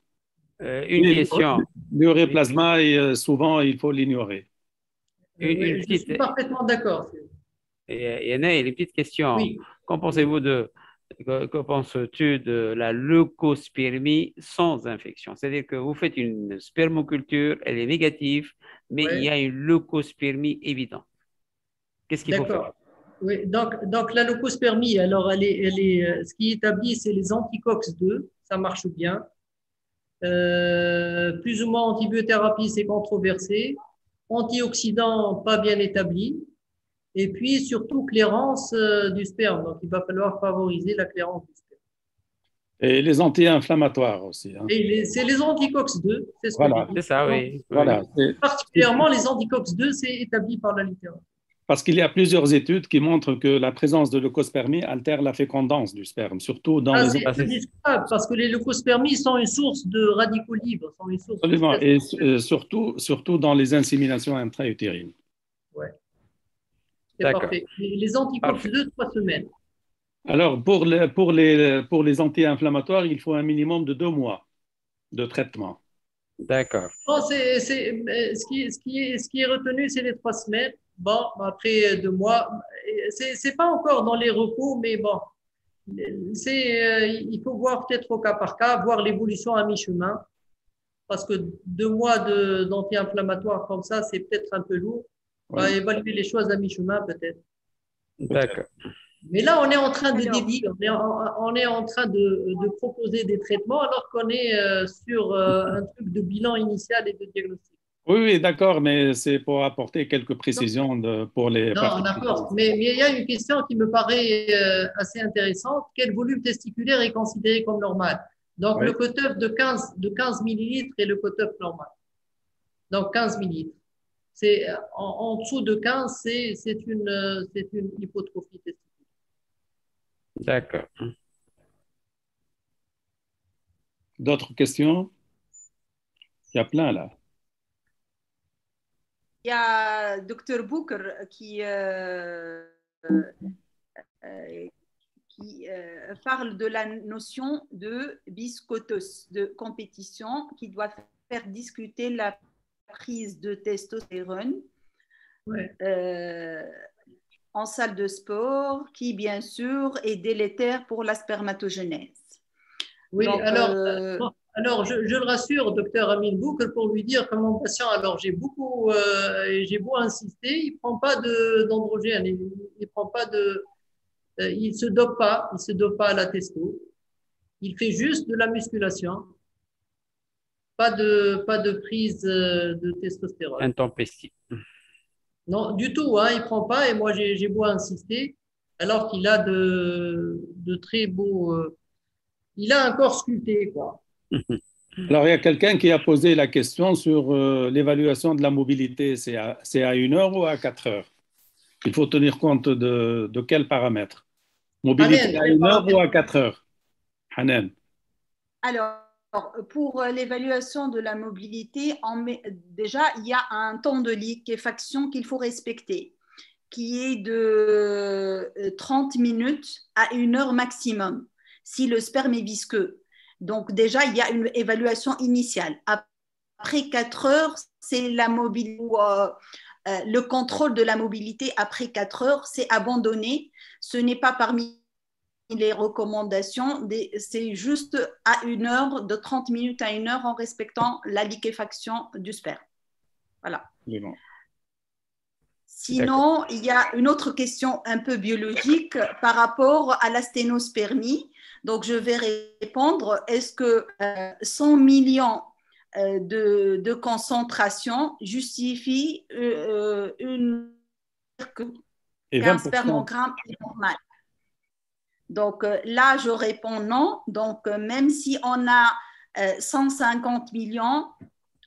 Une question. L'uréaplasma, souvent il faut l'ignorer. Je suis parfaitement d'accord. Yann, une petite question. Oui. Que penses-tu de la leucospermie sans infection? C'est-à-dire que vous faites une spermoculture, elle est négative, mais il y a une leucospermie évidente. Qu'est-ce qu'il faut faire? D'accord. Oui, donc la leucospermie, alors ce qui est établi, c'est les anticox-2, ça marche bien. Plus ou moins antibiothérapie, c'est controversé. Antioxydants, pas bien établi. Et puis surtout clairance du sperme. Donc il va falloir favoriser la clairance du sperme. Et les anti-inflammatoires aussi. Hein. Et c'est les anticox-2, c'est ce voilà. que je dis. C'est ça, oui. Voilà. Particulièrement les anticox-2, c'est établi par la littérature. Parce qu'il y a plusieurs études qui montrent que la présence de leucospermie altère la fécondance du sperme, surtout dans les… C'est discutable parce que les leucospermies sont une source de radicaux libres. Sont une source Absolument, et surtout dans les inséminations intra-utérines. Oui, c'est parfait. Les anticox 2-3 semaines. Alors, pour les anti-inflammatoires, il faut un minimum de 2 mois de traitement. D'accord. Bon, ce qui est retenu, c'est les 3 semaines. Bon, après 2 mois, c'est pas encore dans les recours, mais bon, il faut voir peut-être au cas par cas, voir l'évolution à mi-chemin, parce que 2 mois d'anti-inflammatoire comme ça, c'est peut-être un peu lourd. On va évaluer les choses à mi-chemin peut-être. D'accord. Mais là, on est en train de dévier, on est en train de proposer des traitements alors qu'on est sur un truc de bilan initial et de diagnostic. Oui, d'accord, mais c'est pour apporter quelques précisions pour les… Non, on apporte. Mais il y a une question qui me paraît assez intéressante. Quel volume testiculaire est considéré comme normal? Donc, le cutoff de 15 millilitres est le cutoff normal. Donc, 15 millilitres. En dessous de 15, c'est une hypotrophie testiculaire. D'accord. D'autres questions? Il y a plein là. Il y a Dr Bouker qui parle de la notion de biscotos, de compétition, qui doit faire discuter la prise de testostérone en salle de sport, qui bien sûr est délétère pour la spermatogenèse. Oui, donc, alors je le rassure, docteur Amin Bouker, pour lui dire que mon patient, alors j'ai beau insister, il ne prend pas d'androgène, il prend pas il se dope pas à la testo, il fait juste de la musculation, pas de prise de testostérone. Intempestif. Non, du tout, hein, il ne prend pas et moi j'ai beau insister, alors qu'il a de très beaux. Il a un corps sculpté, quoi. Alors, il y a quelqu'un qui a posé la question sur l'évaluation de la mobilité. C'est à 1 heure ou à 4 heures? Il faut tenir compte de quels paramètres? Mobilité Hanen, à quel 1 heure ou paramètre? à 4 heures? Hanan. Alors, pour l'évaluation de la mobilité, déjà, il y a un temps de liquéfaction qu'il faut respecter, qui est de 30 minutes à 1 heure maximum, si le sperme est visqueux. Donc, déjà, il y a une évaluation initiale. Après 4 heures, c'est la mobilité, le contrôle de la mobilité après 4 heures, c'est abandonné. Ce n'est pas parmi les recommandations, c'est juste à 1 heure, de 30 minutes à 1 heure, en respectant la liquéfaction du sperme. Voilà. Absolument. Sinon, il y a une autre question un peu biologique par rapport à la sténospermie. Donc, je vais répondre, est-ce que 100 millions de concentration justifie Et qu'un 20%. spermogramme est normal? Donc là, je réponds non. Donc, même si on a 150 millions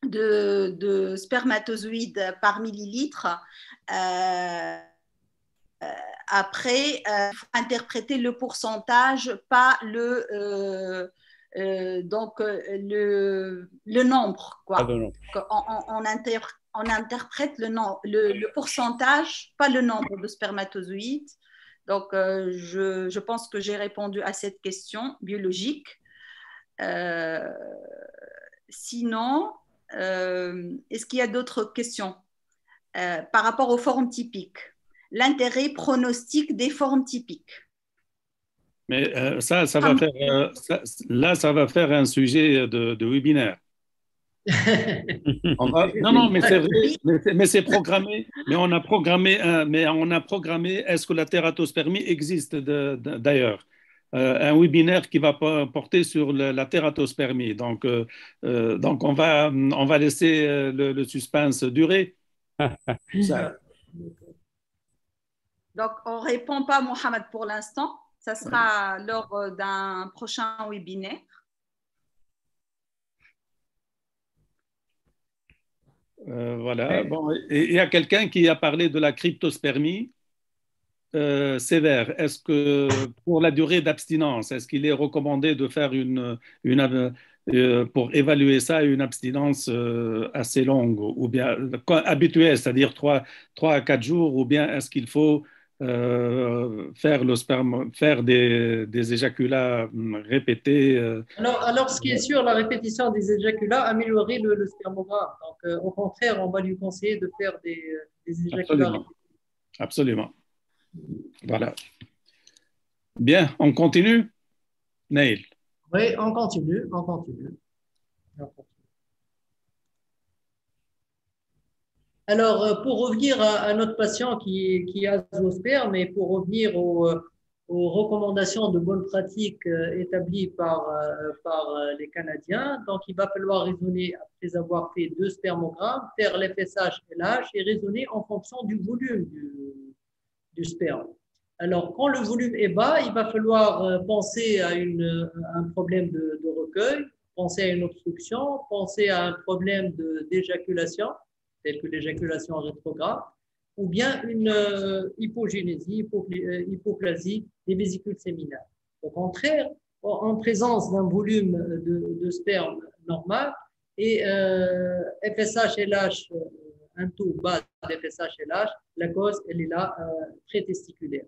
de spermatozoïdes par millilitre, après, il faut interpréter le pourcentage, pas le nombre, Ah, quoi. non. On interprète le pourcentage, pas le nombre de spermatozoïdes. Donc, je pense que j'ai répondu à cette question biologique. Sinon, est-ce qu'il y a d'autres questions par rapport aux formes typiques? L'intérêt pronostic des formes typiques. Mais ça va faire, ça va faire un sujet de webinaire. Non, non, mais c'est vrai, mais c'est programmé. Mais on a programmé, est-ce que la tératospermie existe d'ailleurs? Un webinaire qui va porter sur la tératospermie. Donc on va laisser le suspense durer. Ça. Donc, on ne répond pas, Mohamed, pour l'instant. Ça sera lors d'un prochain webinaire. Voilà. Bon, et il y a quelqu'un qui a parlé de la cryptospermie sévère. Est-ce que pour la durée d'abstinence, est-ce qu'il est recommandé de faire pour évaluer ça, une abstinence assez longue ou bien habituelle, c'est-à-dire 3 à 4 jours, ou bien est-ce qu'il faut faire des éjaculats répétés Alors, ce qui est sûr, la répétition des éjaculats améliorerait le spermogramme. Donc, au contraire, on va lui conseiller de faire des éjaculats Absolument. répétés. Absolument. Voilà. Bien, on continue, Neil. Oui, on continue, on continue. Alors, pour revenir à notre patient qui a zoosperme et pour revenir aux recommandations de bonne pratique établies par les Canadiens, donc il va falloir raisonner après avoir fait 2 spermogrammes, faire l'FSH et l'H et raisonner en fonction du volume du sperme. Alors, quand le volume est bas, il va falloir penser à un problème de recueil, penser à une obstruction, penser à un problème d'éjaculation, tel que l'éjaculation rétrograde, ou bien une hypogénésie, hypoplasie des vésicules séminales. Au contraire, en présence d'un volume de sperme normal et FSH et LH, un taux bas d'FSH et LH, la cause, elle est là, prétesticulaire.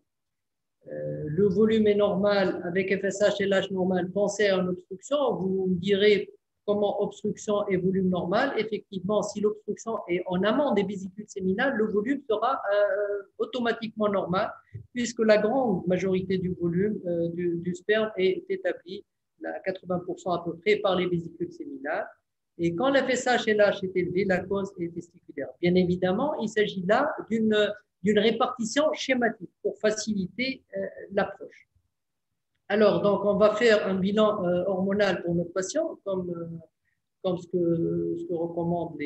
Le volume est normal avec FSH et LH normal, pensez à une obstruction, vous me direz comment obstruction et volume normal. Effectivement, si l'obstruction est en amont des vésicules séminales, le volume sera automatiquement normal puisque la grande majorité du volume du sperme est établie à 80% à peu près par les vésicules séminales. Et quand la FSH et l'H est élevé, la cause est testiculaire. Bien évidemment, il s'agit là d'une répartition schématique pour faciliter l'approche. Alors, donc, on va faire un bilan hormonal pour notre patient, comme ce que recommande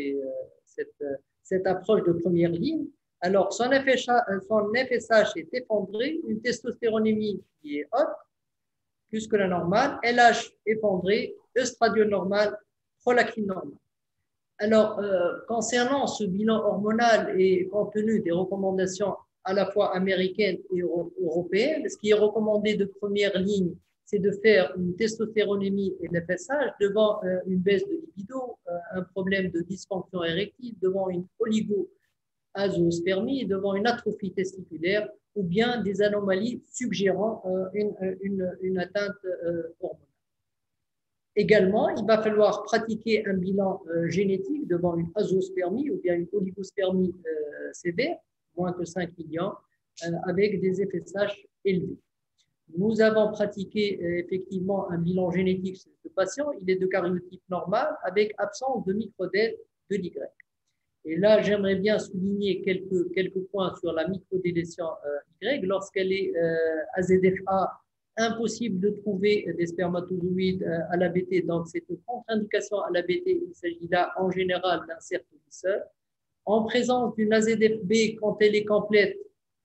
cette approche de première ligne. Alors, son FSH est effondré, une testostéronémie qui est haute, plus que la normale, LH effondré, estradiol normal, prolactine normale. Alors, concernant ce bilan hormonal et compte tenu des recommandations à la fois américaines et européennes, ce qui est recommandé de première ligne, c'est de faire une testostéronémie et l'FSH devant une baisse de libido, un problème de dysfonction érectile, devant une oligoazoospermie, devant une atrophie testiculaire ou bien des anomalies suggérant une atteinte hormonale. Également, il va falloir pratiquer un bilan génétique devant une azoospermie ou bien une oligospermie sévère, moins que 5 millions, avec des FSH élevés. Nous avons pratiqué effectivement un bilan génétique chez ce patient. Il est de karyotype normal avec absence de microdèle de l'Y. Et là, j'aimerais bien souligner quelques points sur la microdélétion Y. Lorsqu'elle est AZFA, impossible de trouver des spermatozoïdes à l'ABT, donc c'est une contre-indication à l'ABT. Il s'agit là en général d'un cercle-lisseur. En présence d'une AZFB, quand elle est complète,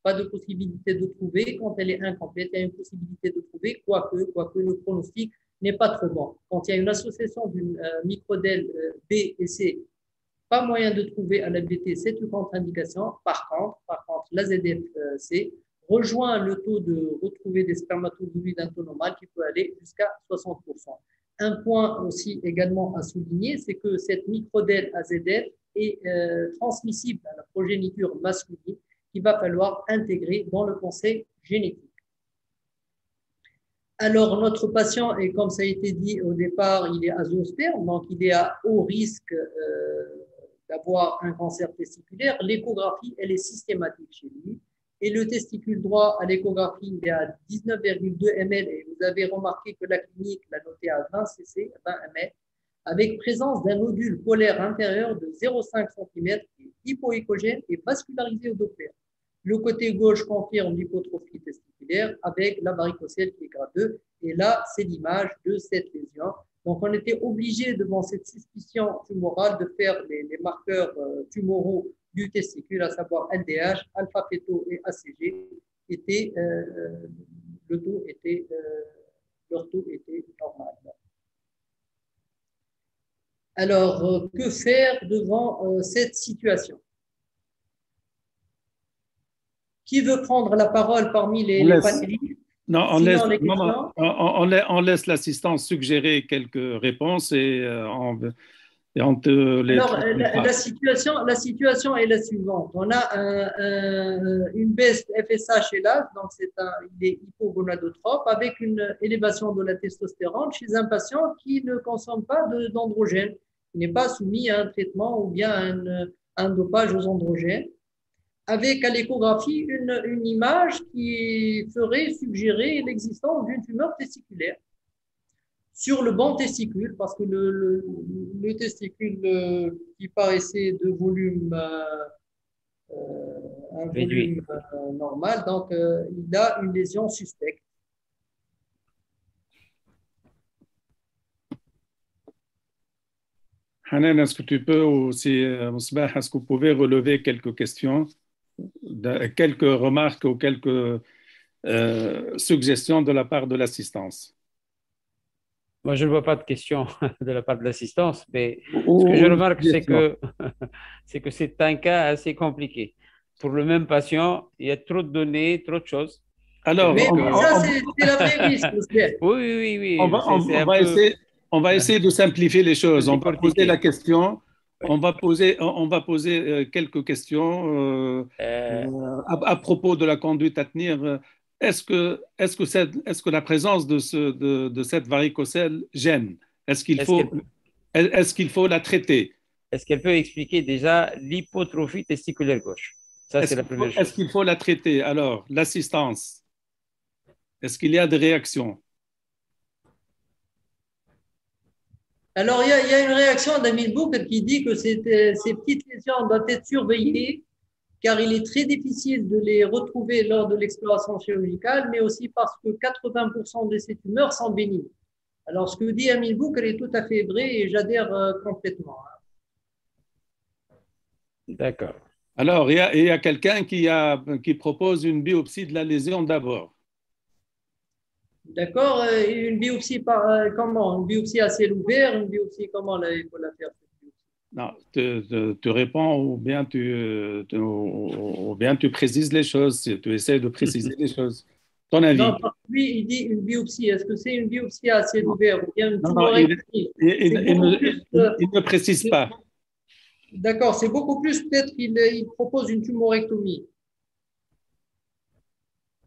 pas de possibilité de trouver. Quand elle est incomplète, il y a une possibilité de trouver, quoique le pronostic n'est pas trop bon. Quand il y a une association d'une microdèle B et C, pas moyen de trouver à l'ABT, c'est une contre-indication. Par contre, l'AZF-C rejoint le taux de retrouver des spermatozoïdes un taux normal qui peut aller jusqu'à 60%. Un point aussi également à souligner, c'est que cette microdèle AZF est transmissible à la progéniture masculine qu'il va falloir intégrer dans le conseil génétique. Alors, notre patient, et comme ça a été dit au départ, il est azoosperme, donc il est à haut risque d'avoir un cancer testiculaire. L'échographie, elle est systématique chez lui. Et le testicule droit à l'échographie, il est à 19,2 ml. Et vous avez remarqué que la clinique l'a noté à 20 cc, 20 ml, avec présence d'un nodule polaire intérieur de 0,5 cm, hypoéchogène et vascularisé au Doppler. Le côté gauche confirme l'hypotrophie testiculaire avec la varicocèle qui est grade 2. Et là, c'est l'image de cette lésion. Donc, on était obligé, devant cette suspicion tumorale, de faire les marqueurs tumoraux du testicule, à savoir LDH, alpha-féto et ACG. Leur taux était normal. Alors, que faire devant cette situation? Qui veut prendre la parole parmi les panélistes? Non, on laisse l'assistance suggérer quelques réponses et on te les... Alors, la situation est la suivante. On a une baisse FSH hélas, donc il est hypogonadotrope avec une élévation de la testostérone chez un patient qui ne consomme pas d'androgène, qui n'est pas soumis à un traitement ou bien à un dopage aux androgènes, avec à l'échographie une image qui ferait suggérer l'existence d'une tumeur testiculaire sur le bon testicule, parce que le testicule qui paraissait de volume, un volume normal, donc il a une lésion suspecte. Hanan, est-ce que tu peux aussi, Mousbah, est-ce que vous pouvez relever quelques questions, quelques remarques ou quelques suggestions de la part de l'assistance? Moi, je ne vois pas de questions de la part de l'assistance, mais ce que je remarque, c'est que c'est un cas assez compliqué. Pour le même patient, il y a trop de données, trop de choses. Alors, mais ça, c'est la vraie liste. Oui. On va essayer de simplifier les choses. On va poser la question. On va poser quelques questions à propos de la conduite à tenir. Est-ce que la présence de cette varicocèle gêne? Est-ce qu'il faut la traiter? Est-ce qu'elle peut expliquer déjà l'hypotrophie testiculaire gauche? Ça, c'est la première chose. Est-ce qu'il faut la traiter? Alors, l'assistance, est-ce qu'il y a des réactions? Alors, il y a une réaction d'Amil Bouk qui dit que ces petites lésions doivent être surveillées car il est très difficile de les retrouver lors de l'exploration chirurgicale, mais aussi parce que 80% de ces tumeurs sont bénignes. Alors, ce que dit Amil Bouk, elle est tout à fait vrai et j'adhère complètement. D'accord. Alors, il y a quelqu'un qui propose une biopsie de la lésion d'abord. D'accord. Une biopsie comment? Une biopsie à ciel ouvert, une biopsie comment là, il faut la faire? Non, tu réponds ou bien tu précises les choses, tu essaies de préciser les choses. Ton avis? Non, lui, il dit une biopsie. Est-ce que c'est une biopsie à ciel ouvert ou bien une Non, non, il, tumorectomie? il- C'est il beaucoup ne, plus. il ne précise pas. D'accord, c'est beaucoup plus. Peut-être qu'il propose une tumorectomie.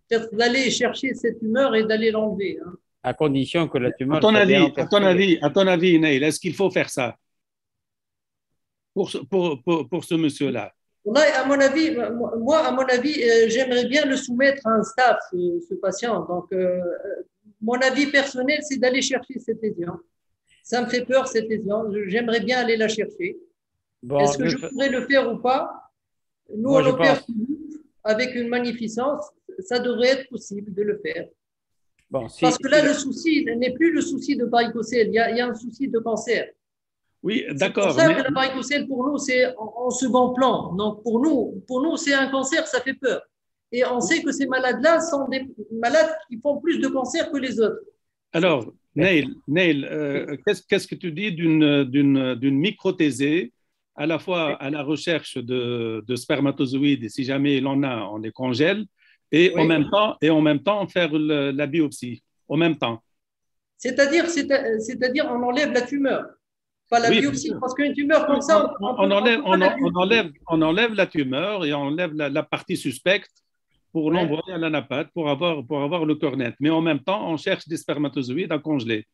Peut-être d'aller chercher cette tumeur et d'aller l'enlever. Hein. À condition que la À tumeur ton soit bien avis, encapsulée. à ton avis, Neil, est-ce qu'il faut faire ça pour ce monsieur-là? Là, à mon avis, moi, à mon avis, j'aimerais bien le soumettre à un staff, ce patient. Donc, mon avis personnel, c'est d'aller chercher cette lésion. Ça me fait peur, cette lésion. J'aimerais bien aller la chercher. Bon, Est-ce que je pourrais le faire ou pas? Nous, moi on je opère pense, avec une magnificence. Ça devrait être possible de le faire. bon, Parce que là, le souci n'est plus le souci de varicocèle. Il y a un souci de cancer. Oui, C'est pour d'accord, ça que la varicocèle, pour nous, c'est en second plan. Donc, pour nous c'est un cancer, ça fait peur. Et on sait que ces malades-là sont des malades qui font plus de cancer que les autres. alors, Neil, qu'est-ce que tu dis d'une microthésée, à la fois à la recherche de spermatozoïdes, et si jamais il en a, on les congèle, et Oui. en même temps faire la biopsie, en même temps. C'est-à-dire, on enlève la tumeur, pas la Oui, biopsie. Parce qu'une tumeur comme ça, on peut pas la biopsie. enlève la tumeur et on enlève la partie suspecte pour Ouais. l'envoyer à l'anapathe pour avoir le cœur net. Mais en même temps, on cherche des spermatozoïdes à congeler.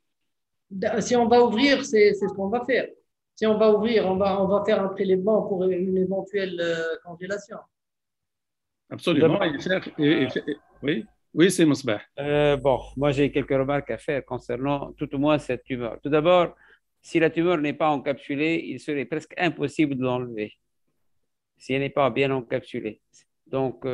Si on va ouvrir, c'est ce qu'on va faire. Si on va ouvrir, on va faire un prélèvement pour une éventuelle congélation. Absolument. Oui, oui, c'est Mosbah. bon, moi j'ai quelques remarques à faire concernant tout au moins cette tumeur. Tout d'abord, si la tumeur n'est pas encapsulée, il serait presque impossible de l'enlever si elle n'est pas bien encapsulée. Donc,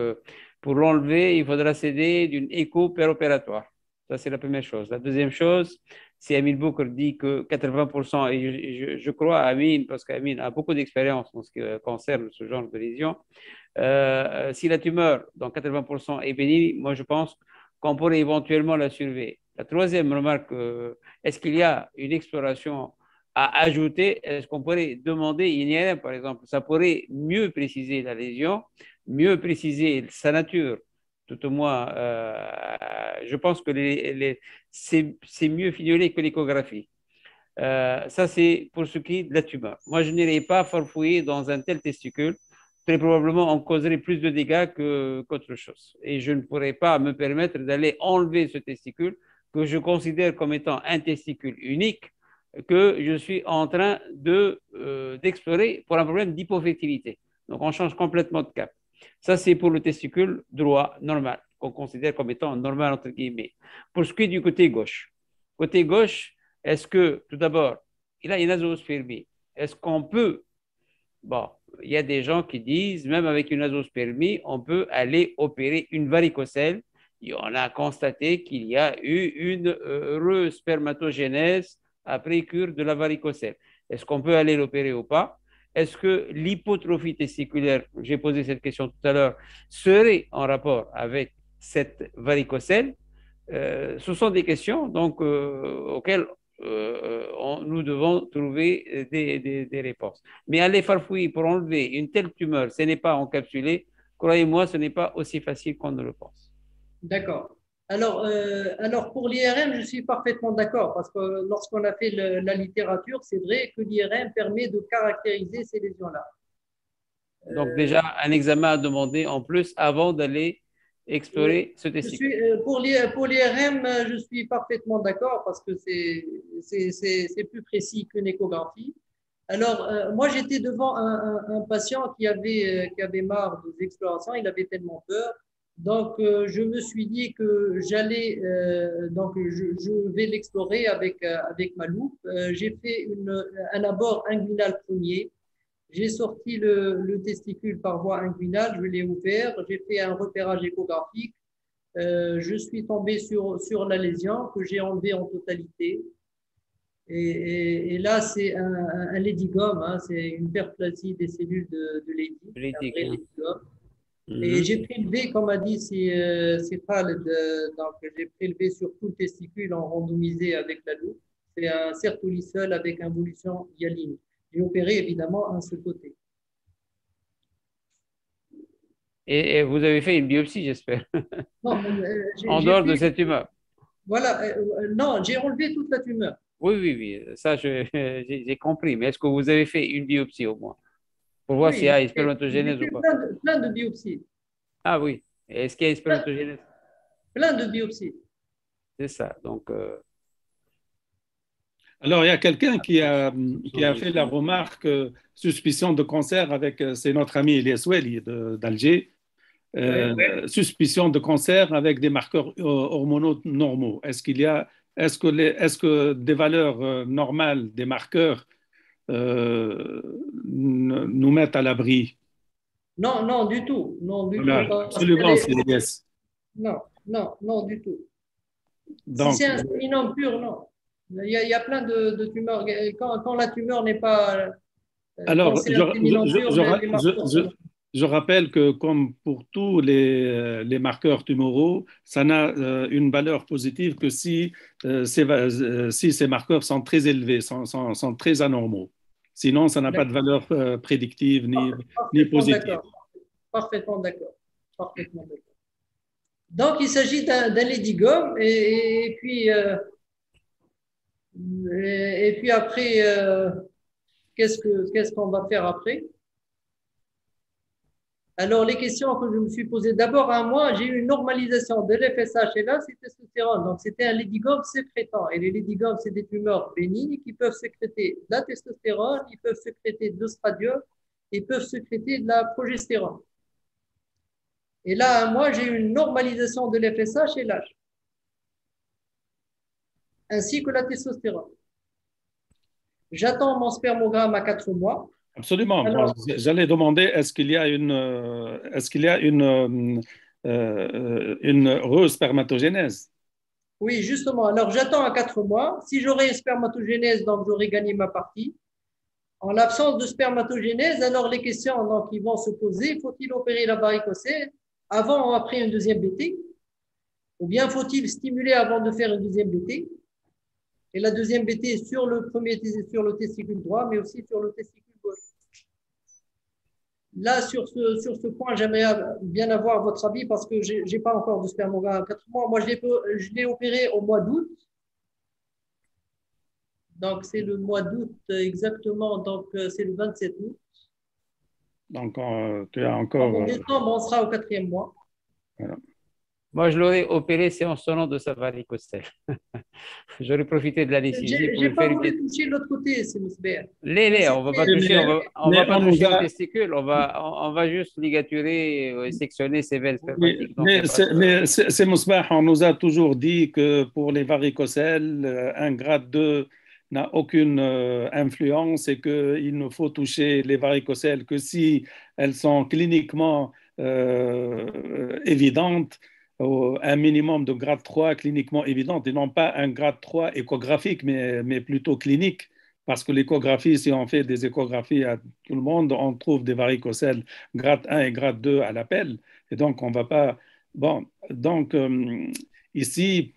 pour l'enlever, il faudra s'aider d'une écho péropératoire. Ça, c'est la première chose. La deuxième chose, si Amin Boukr dit que 80%, et je crois à Amin, parce qu'Amin a beaucoup d'expérience en ce qui concerne ce genre de lésion, si la tumeur, dans 80%, est bénigne, moi je pense qu'on pourrait éventuellement la surveiller. La troisième remarque, est-ce qu'il y a une exploration à ajouter? Est-ce qu'on pourrait demander une IRM, par exemple? Ça pourrait mieux préciser la lésion, mieux préciser sa nature. Tout au moins, je pense que c'est mieux fignolé que l'échographie. Ça, c'est pour ce qui est de la tumeur. Moi, je n'irai pas farfouiller dans un tel testicule. Très probablement, on causerait plus de dégâts qu'autre chose. Et je ne pourrais pas me permettre d'aller enlever ce testicule que je considère comme étant un testicule unique que je suis en train d'explorer pour un problème d'hypofertilité. Donc, on change complètement de cap. Ça, c'est pour le testicule droit, normal, qu'on considère comme étant normal, entre guillemets. Pour ce qui est du côté gauche, est-ce que, tout d'abord, il a une azoospermie? Est-ce qu'on peut, bon, il y a des gens qui disent, même avec une azoospermie, on peut aller opérer une varicocèle. Et on a constaté qu'il y a eu une respermatogénèse après cure de la varicocèle. Est-ce qu'on peut aller l'opérer ou pas? Est-ce que l'hypotrophie testiculaire, j'ai posé cette question tout à l'heure, serait en rapport avec cette varicocèle? Ce sont des questions donc, auxquelles nous devons trouver des réponses. Mais aller farfouiller pour enlever une telle tumeur, ce n'est pas encapsulé, croyez-moi, ce n'est pas aussi facile qu'on ne le pense. D'accord. Alors pour l'IRM, je suis parfaitement d'accord parce que lorsqu'on a fait la littérature, c'est vrai que l'IRM permet de caractériser ces lésions-là. Donc déjà, un examen à demander en plus avant d'aller explorer ce testicule. Pour l'IRM, je suis parfaitement d'accord parce que c'est plus précis qu'une échographie. Alors, moi, j'étais devant un patient qui avait marre des explorations, il avait tellement peur. Donc, je me suis dit que donc je vais l'explorer avec ma loupe. J'ai fait un abord inguinal premier. J'ai sorti le testicule par voie inguinale, je l'ai ouvert, j'ai fait un repérage échographique. Je suis tombé sur la lésion que j'ai enlevée en totalité. Et là, c'est un ladygome, hein, c'est une hyperplasie des cellules de lady, un vrai ladygome. Et j'ai prélevé, comme a dit, c'est Khaled, donc j'ai prélevé sur tout le testicule en randomisé avec la loupe. C'est un sertolysol avec involution hyaline. J'ai opéré évidemment un seul côté. Et vous avez fait une biopsie, j'espère, Non, en dehors de cette tumeur. Voilà, non, j'ai enlevé toute la tumeur. Oui, oui, oui, ça j'ai compris. Mais est-ce que vous avez fait une biopsie au moins pour voir s'il y a une spermatogénèse ou pas? Plein de biopsies. Ah oui. Est-ce qu'il y a une spermatogénèse? Plein de biopsies. C'est ça. Donc, Alors, il y a quelqu'un qui a fait la remarque suspicion de cancer avec, c'est notre ami Elias Welly d'Alger, suspicion de cancer avec des marqueurs hormonaux normaux. Est-ce que des valeurs normales des marqueurs nous mettent à l'abri? Non, non, du tout. Non, du Voilà, tout. absolument, c'est yes. Non, non, non, du tout. Donc, si c'est un séminome pur, non. Il y a plein de tumeurs. Quand la tumeur n'est pas. Alors, je je rappelle que comme pour tous les marqueurs tumoraux, ça n'a une valeur positive que si ces marqueurs sont très élevés, sont très anormaux. Sinon, ça n'a pas de valeur prédictive ni positive. Parfaitement d'accord. Parfaitement d'accord. Donc, il s'agit d'un ladygome et puis après, qu'est-ce qu'on va faire après? Alors, les questions que je me suis posées, d'abord, à moi, j'ai eu une normalisation de l'FSH et là, c'est testostérone. Donc, c'était un ladygome sécrétant. Et les ladygomes, c'est des tumeurs bénignes qui peuvent sécréter de la testostérone, ils peuvent sécréter de l'ostradiol, ils peuvent sécréter de la progestérone. Et là, moi, j'ai eu une normalisation de l'FSH et l'âge, ainsi que la testostérone. J'attends mon spermogramme à 4 mois. Absolument. J'allais demander, est-ce qu'il y a une re-spermatogénèse? Oui, justement. Alors, j'attends à 4 mois. Si j'aurai une spermatogénèse, donc j'aurai gagné ma partie. En l'absence de spermatogénèse, alors les questions donc, qui vont se poser, faut-il opérer la varicocèle avant ou après une deuxième BT? Ou bien faut-il stimuler avant de faire une deuxième BT? Et la deuxième BT sur le testicule droit, mais aussi sur le testicule gauche. Là, sur ce point, j'aimerais bien avoir votre avis parce que je n'ai pas encore de spermogramme à 4 mois. Moi, je l'ai opéré au mois d'août. Donc, c'est le mois d'août exactement. Donc, c'est le 27 août. Donc, tu as encore… En décembre, on sera au 4e mois. Voilà. Moi, je l'aurais opéré, c'est en sonnant de sa varicocèle. J'aurais profité de l'anesthésie pour faire une… toucher l'autre côté, c'est Mousbert. On va pas toucher, on va pas toucher au testicule, on va juste ligaturer et sectionner ses veines spermatiques. Mais c'est Mousbah, on nous a toujours dit que pour les varicocèles, un grade 2 n'a aucune influence et qu'il ne faut toucher les varicocèles que si elles sont cliniquement évidentes, un minimum de grade 3 cliniquement évidente et non pas un grade 3 échographique, mais plutôt clinique. Parce que l'échographie, si on fait des échographies à tout le monde, on trouve des varicocèles grade 1 et grade 2 à l'appel. Et donc, on ne va pas… Bon, donc, ici,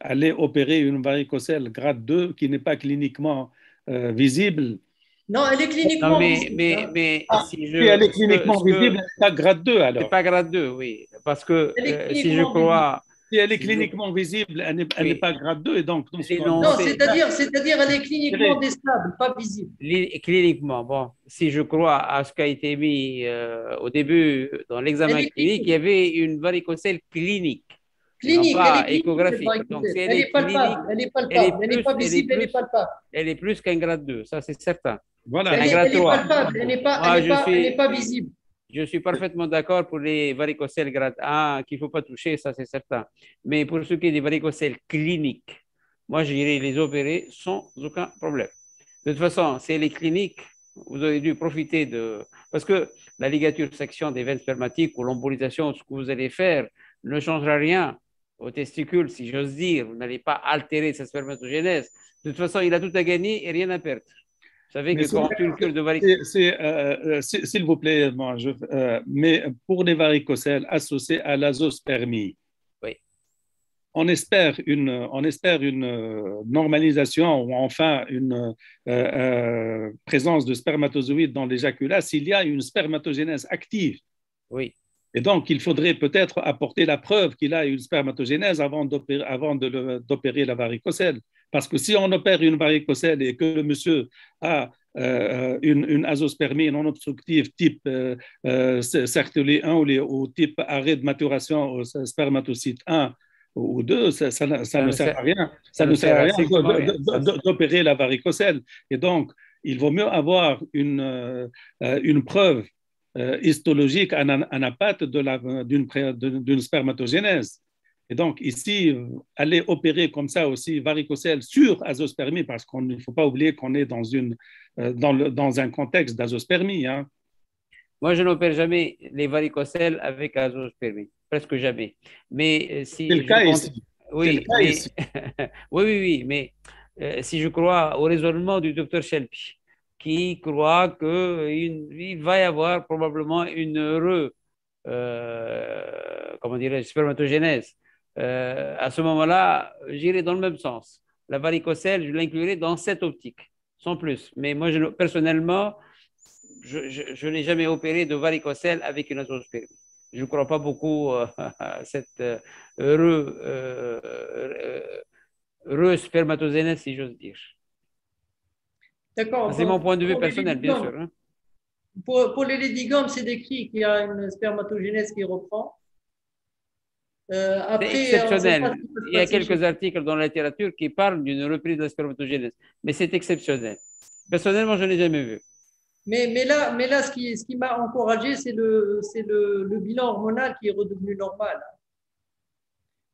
aller opérer une varicocèle grade 2 qui n'est pas cliniquement visible. Non, elle est cliniquement visible. Mais si elle est cliniquement visible, elle n'est pas grade 2 alors. C'est pas grade 2, oui. Parce que si je crois… Si elle est cliniquement visible, elle n'est pas grade 2. Et donc, non, c'est-à-dire elle est cliniquement déstable, pas visible. Cliniquement, bon, si je crois à ce qui a été mis au début dans l'examen clinique, il y avait une varicocèle clinique. Clinique, pas elle est échographique. Donc, elle est palpable, elle est palpable, elle n'est pas visible, elle est palpable. Elle est plus qu'un grade 2, ça c'est certain. Voilà. Elle est palpable, elle n'est pas visible. Je suis parfaitement d'accord pour les varicocèles grade 1 qu'il ne faut pas toucher, ça c'est certain. Mais pour ce qui est des varicocèles cliniques, moi j'irai les opérer sans aucun problème. De toute façon, c'est les cliniques, vous avez dû profiter de… Parce que la ligature section des veines spermatiques ou l'embolisation, ce que vous allez faire, ne changera rien aux testicules, si j'ose dire, vous n'allez pas altérer sa spermatogénèse. De toute façon, il a tout à gagner et rien à perdre. Vous savez que quand une cure de varicocèle… S'il vous plaît, mais pour les varicocèles associés à l'azospermie, oui. on espère une normalisation ou enfin une présence de spermatozoïdes dans l'éjaculat s'il y a une spermatogénèse active. Oui. Et donc, il faudrait peut-être apporter la preuve qu'il a une spermatogénèse avant d'opérer la varicocèle. Parce que si on opère une varicocèle et que le monsieur a une azospermie non obstructive type Sertoli 1 ou type arrêt de maturation au spermatocyte 1 ou 2, ça ne sert à rien. Ça ne sert à rien d'opérer la varicocèle. Et donc, il vaut mieux avoir une preuve histologique anapath d'une spermatogénèse. Et donc, ici, aller opérer comme ça aussi varicocèle sur azospermie, parce qu'il ne faut pas oublier qu'on est dans un contexte d'azospermie. Hein. Moi, je n'opère jamais les varicocèles avec azospermie, presque jamais. Mais si c'est le cas ici. Oui, mais… oui, mais si je crois au raisonnement du docteur Shelby, qui croit qu'il va y avoir probablement une comment dirais-je, spermatogénèse. À ce moment-là, j'irai dans le même sens. La varicocèle, je l'inclurai dans cette optique, sans plus. Mais moi, personnellement, je n'ai jamais opéré de varicocèle avec une azospermie. Je ne crois pas beaucoup à cette spermatogénèse, si j'ose dire. D'accord. C'est mon point de vue personnel, bien sûr. Hein. Pour les ladygomes, c'est décrit qu'il y a une spermatogénèse qui reprend. C'est exceptionnel. Il y a quelques articles dans la littérature qui parlent d'une reprise de la spermatogénèse, mais c'est exceptionnel. Personnellement, je ne l'ai jamais vu. Mais là, ce qui m'a encouragé, c'est le bilan hormonal qui est redevenu normal.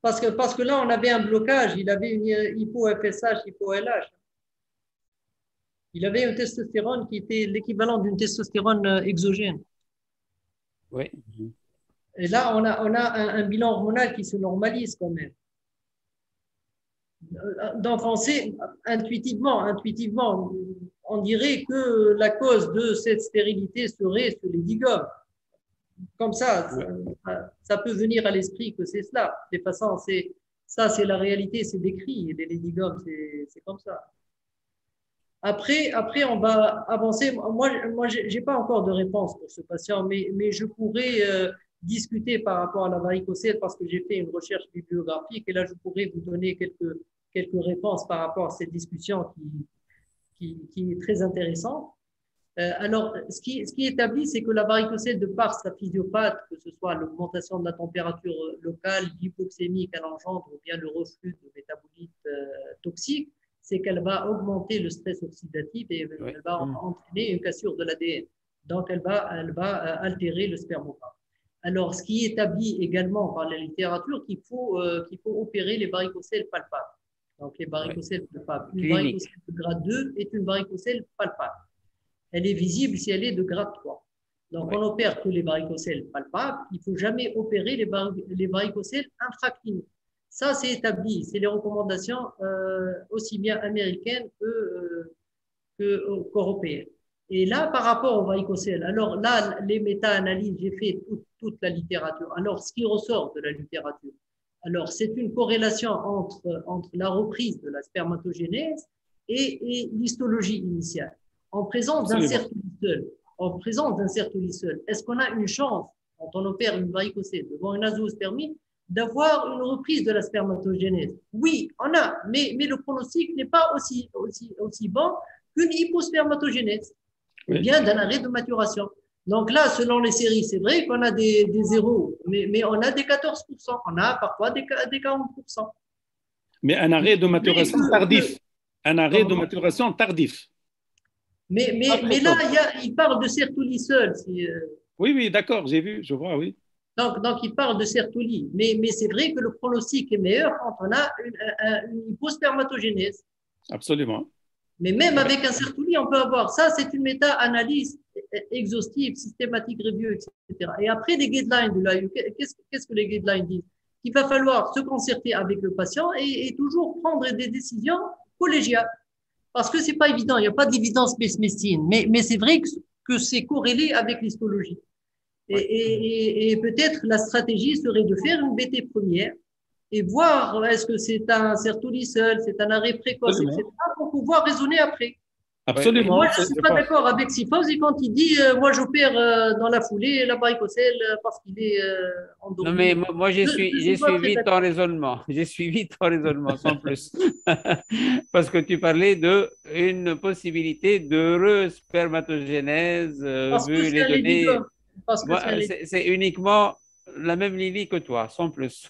Parce que là, on avait un blocage, il avait une hypo-FSH, hypo-LH. Il avait une testostérone qui était l'équivalent d'une testostérone exogène. Oui. Et là, on a un bilan hormonal qui se normalise quand même. Donc, on sait intuitivement, on dirait que la cause de cette stérilité serait sur les digomes. Comme ça peut venir à l'esprit que c'est cela. De toute façon, c'est la réalité, c'est décrit. Les digomes, c'est comme ça. Après, on va avancer. Moi, j'ai pas encore de réponse pour ce patient, mais je pourrais discuter par rapport à la varicocèle parce que j'ai fait une recherche bibliographique et là, je pourrais vous donner quelques réponses par rapport à cette discussion qui est très intéressante. Alors, ce qui est établi, c'est que la varicocèle, de par sa physiopathie, que ce soit l'augmentation de la température locale, l'hypoxémie qu'elle engendre ou bien le reflux de métabolites toxiques, c'est qu'elle va augmenter le stress oxydatif et elle va entraîner une cassure de l'ADN. Donc, elle va altérer le spermogramme. Alors, ce qui est établi également par la littérature, qu'il faut opérer les varicocèles palpables. Donc, les varicocèles palpables. Une varicocèle de grade 2 est une varicocèle palpable. Elle est visible si elle est de grade 3. Donc, on opère que les varicocèles palpables. Il ne faut jamais opérer les varicocèles intracliniques. Ça, c'est établi. C'est les recommandations aussi bien américaines qu'européennes. Et là, par rapport aux varicocèles, alors là, les méta-analyses, j'ai fait toute la littérature. Alors, ce qui ressort de la littérature, alors c'est une corrélation entre la reprise de la spermatogénèse et l'histologie initiale. En présence d'un sertoli seul, est-ce qu'on a une chance, quand on opère une varicocèle devant une azospermie, d'avoir une reprise de la spermatogénèse? Oui, on a, mais le pronostic n'est pas aussi bon qu'une hypospermatogénèse, ou bien d'un arrêt de maturation. Donc là, selon les séries, c'est vrai qu'on a des zéros, mais on a des 14%, on a parfois des 40%. Mais un arrêt de maturation tardif. Un arrêt de maturation tardif. Mais là, il parle de Sertoli seul. Oui, d'accord, j'ai vu, je vois, oui. Donc, il parle de Sertoli. Mais c'est vrai que le pronostic est meilleur quand on a une hypospermatogénèse. Absolument. Mais même avec un Sertoli, on peut avoir ça. C'est une méta-analyse exhaustive, systématique review, etc. Et après, les guidelines de l'AIU, qu'est-ce que les guidelines disent? qu'il va falloir se concerter avec le patient et toujours prendre des décisions collégiales. Parce que c'est pas évident, il n'y a pas d'évidence médecine, mais c'est vrai que c'est corrélé avec l'histologie. Et peut-être la stratégie serait de faire une BT première et voir est-ce que c'est un sertolysol, c'est un arrêt précoce, etc., pour pouvoir raisonner après. Absolument. Moi, je ne suis pas d'accord avec Sifosi quand il dit moi, j'opère dans la foulée la varicocèle parce qu'il est endormi. Non, mais moi j'ai suivi ton raisonnement. J'ai suivi ton raisonnement sans plus. Parce que tu parlais d'une possibilité d'heureuse spermatogénèse vu les données. C'est uniquement la même ligne que toi, sans plus.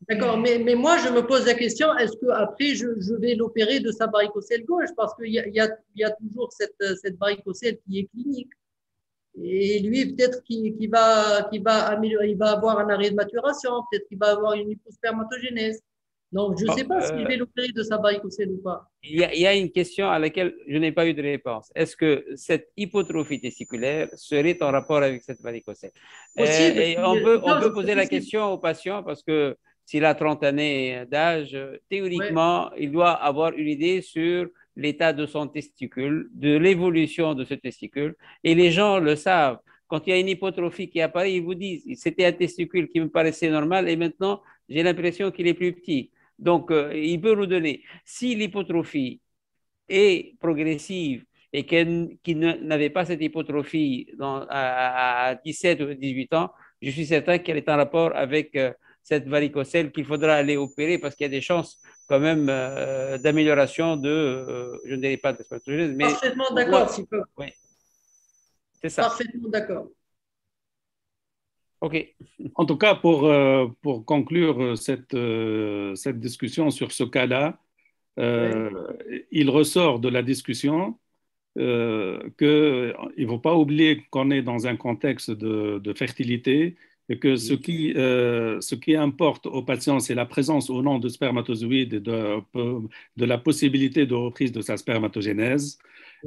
D'accord, mais moi, je me pose la question, est-ce qu'après, je vais l'opérer de sa varicocèle gauche? Parce qu'il y a toujours cette varicocèle qui est clinique. Et lui, peut-être qu'il va améliorer, il va avoir un arrêt de maturation, peut-être qu'il va avoir une hypospermatogénèse. Donc, je ne sais pas s'il va l'opérer de sa varicocèle ou pas. Il y a une question à laquelle je n'ai pas eu de réponse. Est-ce que cette hypotrophie testiculaire serait en rapport avec cette varicocèle? Et on peut poser la question au patient parce que s'il a 30 années d'âge, théoriquement, il doit avoir une idée sur l'état de son testicule, de l'évolution de ce testicule. Et les gens le savent. Quand il y a une hypotrophie qui apparaît, ils vous disent c'était un testicule qui me paraissait normal et maintenant j'ai l'impression qu'il est plus petit. Donc, il peut nous donner, si l'hypotrophie est progressive et qu'il n'avait pas cette hypotrophie à 17 ou 18 ans, je suis certain qu'elle est en rapport avec cette varicocèle qu'il faudra aller opérer parce qu'il y a des chances quand même d'amélioration je ne dirais pas de spermatogène, mais… Parfaitement d'accord, oui, c'est ça. Parfaitement d'accord. OK. En tout cas, pour conclure cette discussion sur ce cas-là, il ressort de la discussion qu'il ne faut pas oublier qu'on est dans un contexte de fertilité et que ce qui importe aux patients, c'est la présence ou non de spermatozoïdes et de la possibilité de reprise de sa spermatogénèse.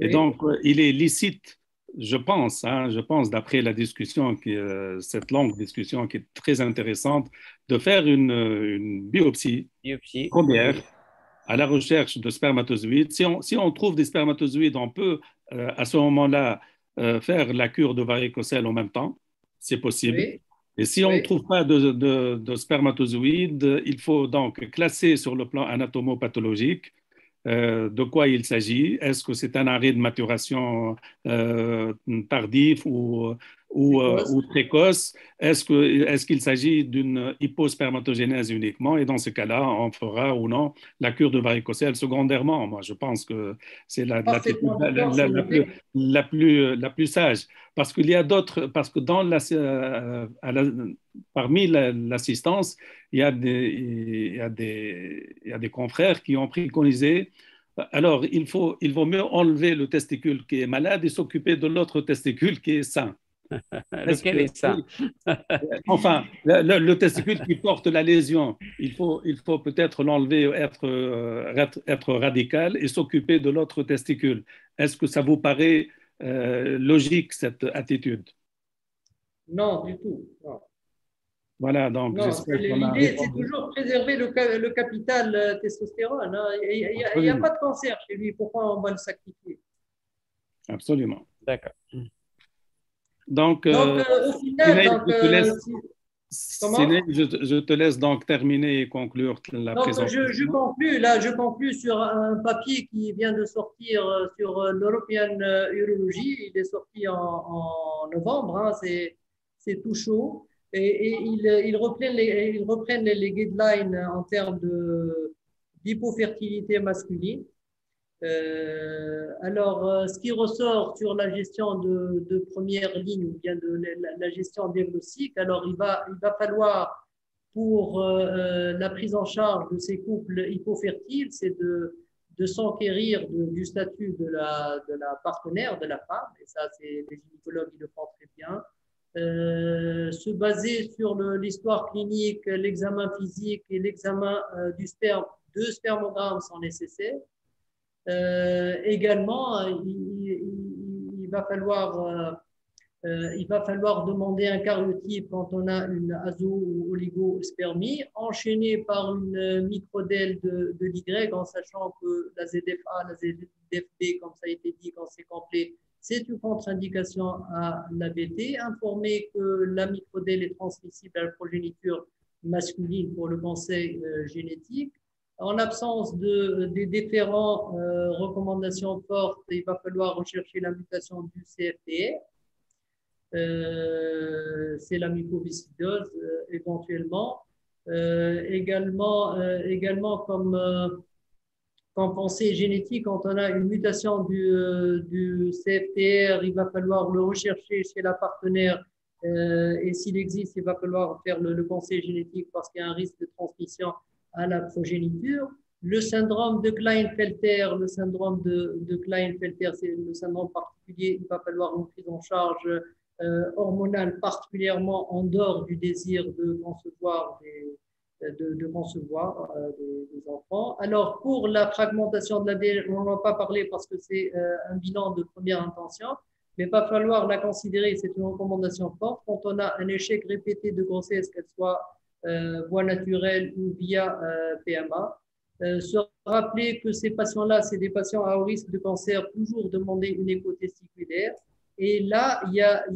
Et donc, il est licite, je pense, d'après la discussion, cette longue discussion qui est très intéressante, de faire une biopsie première à la recherche de spermatozoïdes. Si on trouve des spermatozoïdes, on peut à ce moment-là faire la cure de varicocèle en même temps. C'est possible. Oui. Et si on ne trouve pas de spermatozoïdes, il faut donc classer sur le plan anatomopathologique de quoi il s'agit. Est-ce que c'est un arrêt de maturation tardif ou précoce? Est-ce qu'il s'agit d'une hypospermatogénèse uniquement? Et dans ce cas-là, on fera ou non la cure de varicocèle secondairement. Moi, je pense que c'est l'attitude la plus sage. Parce qu'il y a d'autres, parce que parmi l'assistance, il y a des confrères qui ont préconisé. Alors, il vaut mieux enlever le testicule qui est malade et s'occuper de l'autre testicule qui est sain. Lequel est sain? Enfin, le testicule qui porte la lésion, il faut peut-être l'enlever, être radical et s'occuper de l'autre testicule. Est-ce que ça vous paraît logique, cette attitude? Non, du tout. Non. Voilà, donc l'idée, c'est toujours préserver le capital testostérone. Hein. Il n'y a pas de cancer chez lui. Pourquoi on va le sacrifier? Absolument. D'accord. Donc au final, je te laisse donc terminer et conclure la présentation. Je conclus sur un papier qui vient de sortir sur l'European Urology. Il est sorti en novembre. Hein. C'est tout chaud. Et ils reprennent les guidelines en termes d'hypofertilité masculine. Alors, ce qui ressort sur la gestion de première ligne ou bien de la gestion diagnostique, alors il va falloir pour la prise en charge de ces couples hypofertiles, c'est de s'enquérir du statut de la partenaire, de la femme, et ça, les gynécologues ils le font très bien. Se baser sur l'histoire clinique, l'examen physique et l'examen du sperme, 2 spermogrammes sont nécessaires. Également, il va falloir il va falloir demander un karyotype quand on a une azo- ou oligospermie, enchaîné par une microdèle de l'Y, en sachant que la ZFA, la ZFB, comme ça a été dit, quand c'est complet, c'est une contre-indication à l'ABT, informer que la microdèle est transmissible à la progéniture masculine pour le conseil génétique. En l'absence des différentes recommandations fortes, il va falloir rechercher la mutation du CFTR. C'est la mucoviscidose éventuellement. Également comme pensée génétique, quand on a une mutation du CFTR, il va falloir le rechercher chez la partenaire et s'il existe, il va falloir faire le conseil génétique parce qu'il y a un risque de transmission à la progéniture. Le syndrome de Klinefelter, c'est le syndrome particulier, il va falloir une prise en charge hormonale, particulièrement en dehors du désir de concevoir des enfants. Alors, pour la fragmentation de l'ADN, on n'en a pas parlé parce que c'est un bilan de première intention, mais il va falloir la considérer, c'est une recommandation forte, quand on a un échec répété de grossesse, qu'elle soit voie naturelle ou via PMA. Se rappeler que ces patients-là, c'est des patients à haut risque de cancer, toujours demander une écho testiculaire. Et là, il y a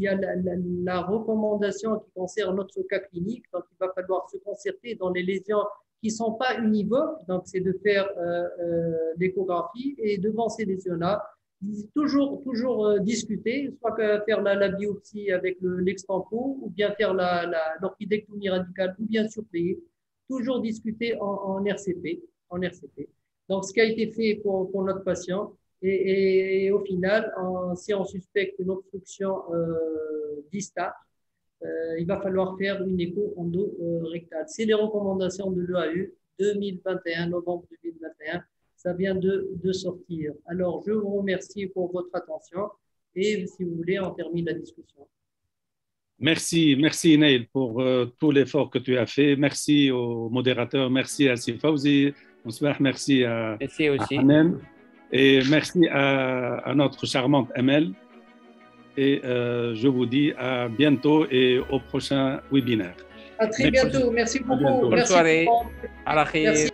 la recommandation qui concerne notre cas clinique. Donc, il va falloir se concerter dans les lésions qui ne sont pas univoques. Donc, c'est de faire l'échographie. Et devant ces lésions-là, toujours discuter, soit faire la biopsie avec l'extempo, ou bien faire l'orchidectomie radicale, ou bien surveiller. Toujours discuter en RCP. Donc, ce qui a été fait pour notre patient. Et au final, si on suspecte une obstruction distale, il va falloir faire une écho endorectale. C'est les recommandations de l'EAU 2021, novembre 2021. Ça vient de sortir. Alors, je vous remercie pour votre attention et si vous voulez, on termine la discussion. Merci Neil pour tout l'effort que tu as fait. Merci au modérateur, merci à Sifawzi, merci à Hanan. Et merci à notre charmante Amel. Et je vous dis à bientôt et au prochain webinaire. À très bientôt. Merci beaucoup. Bonne soirée. À la khayr.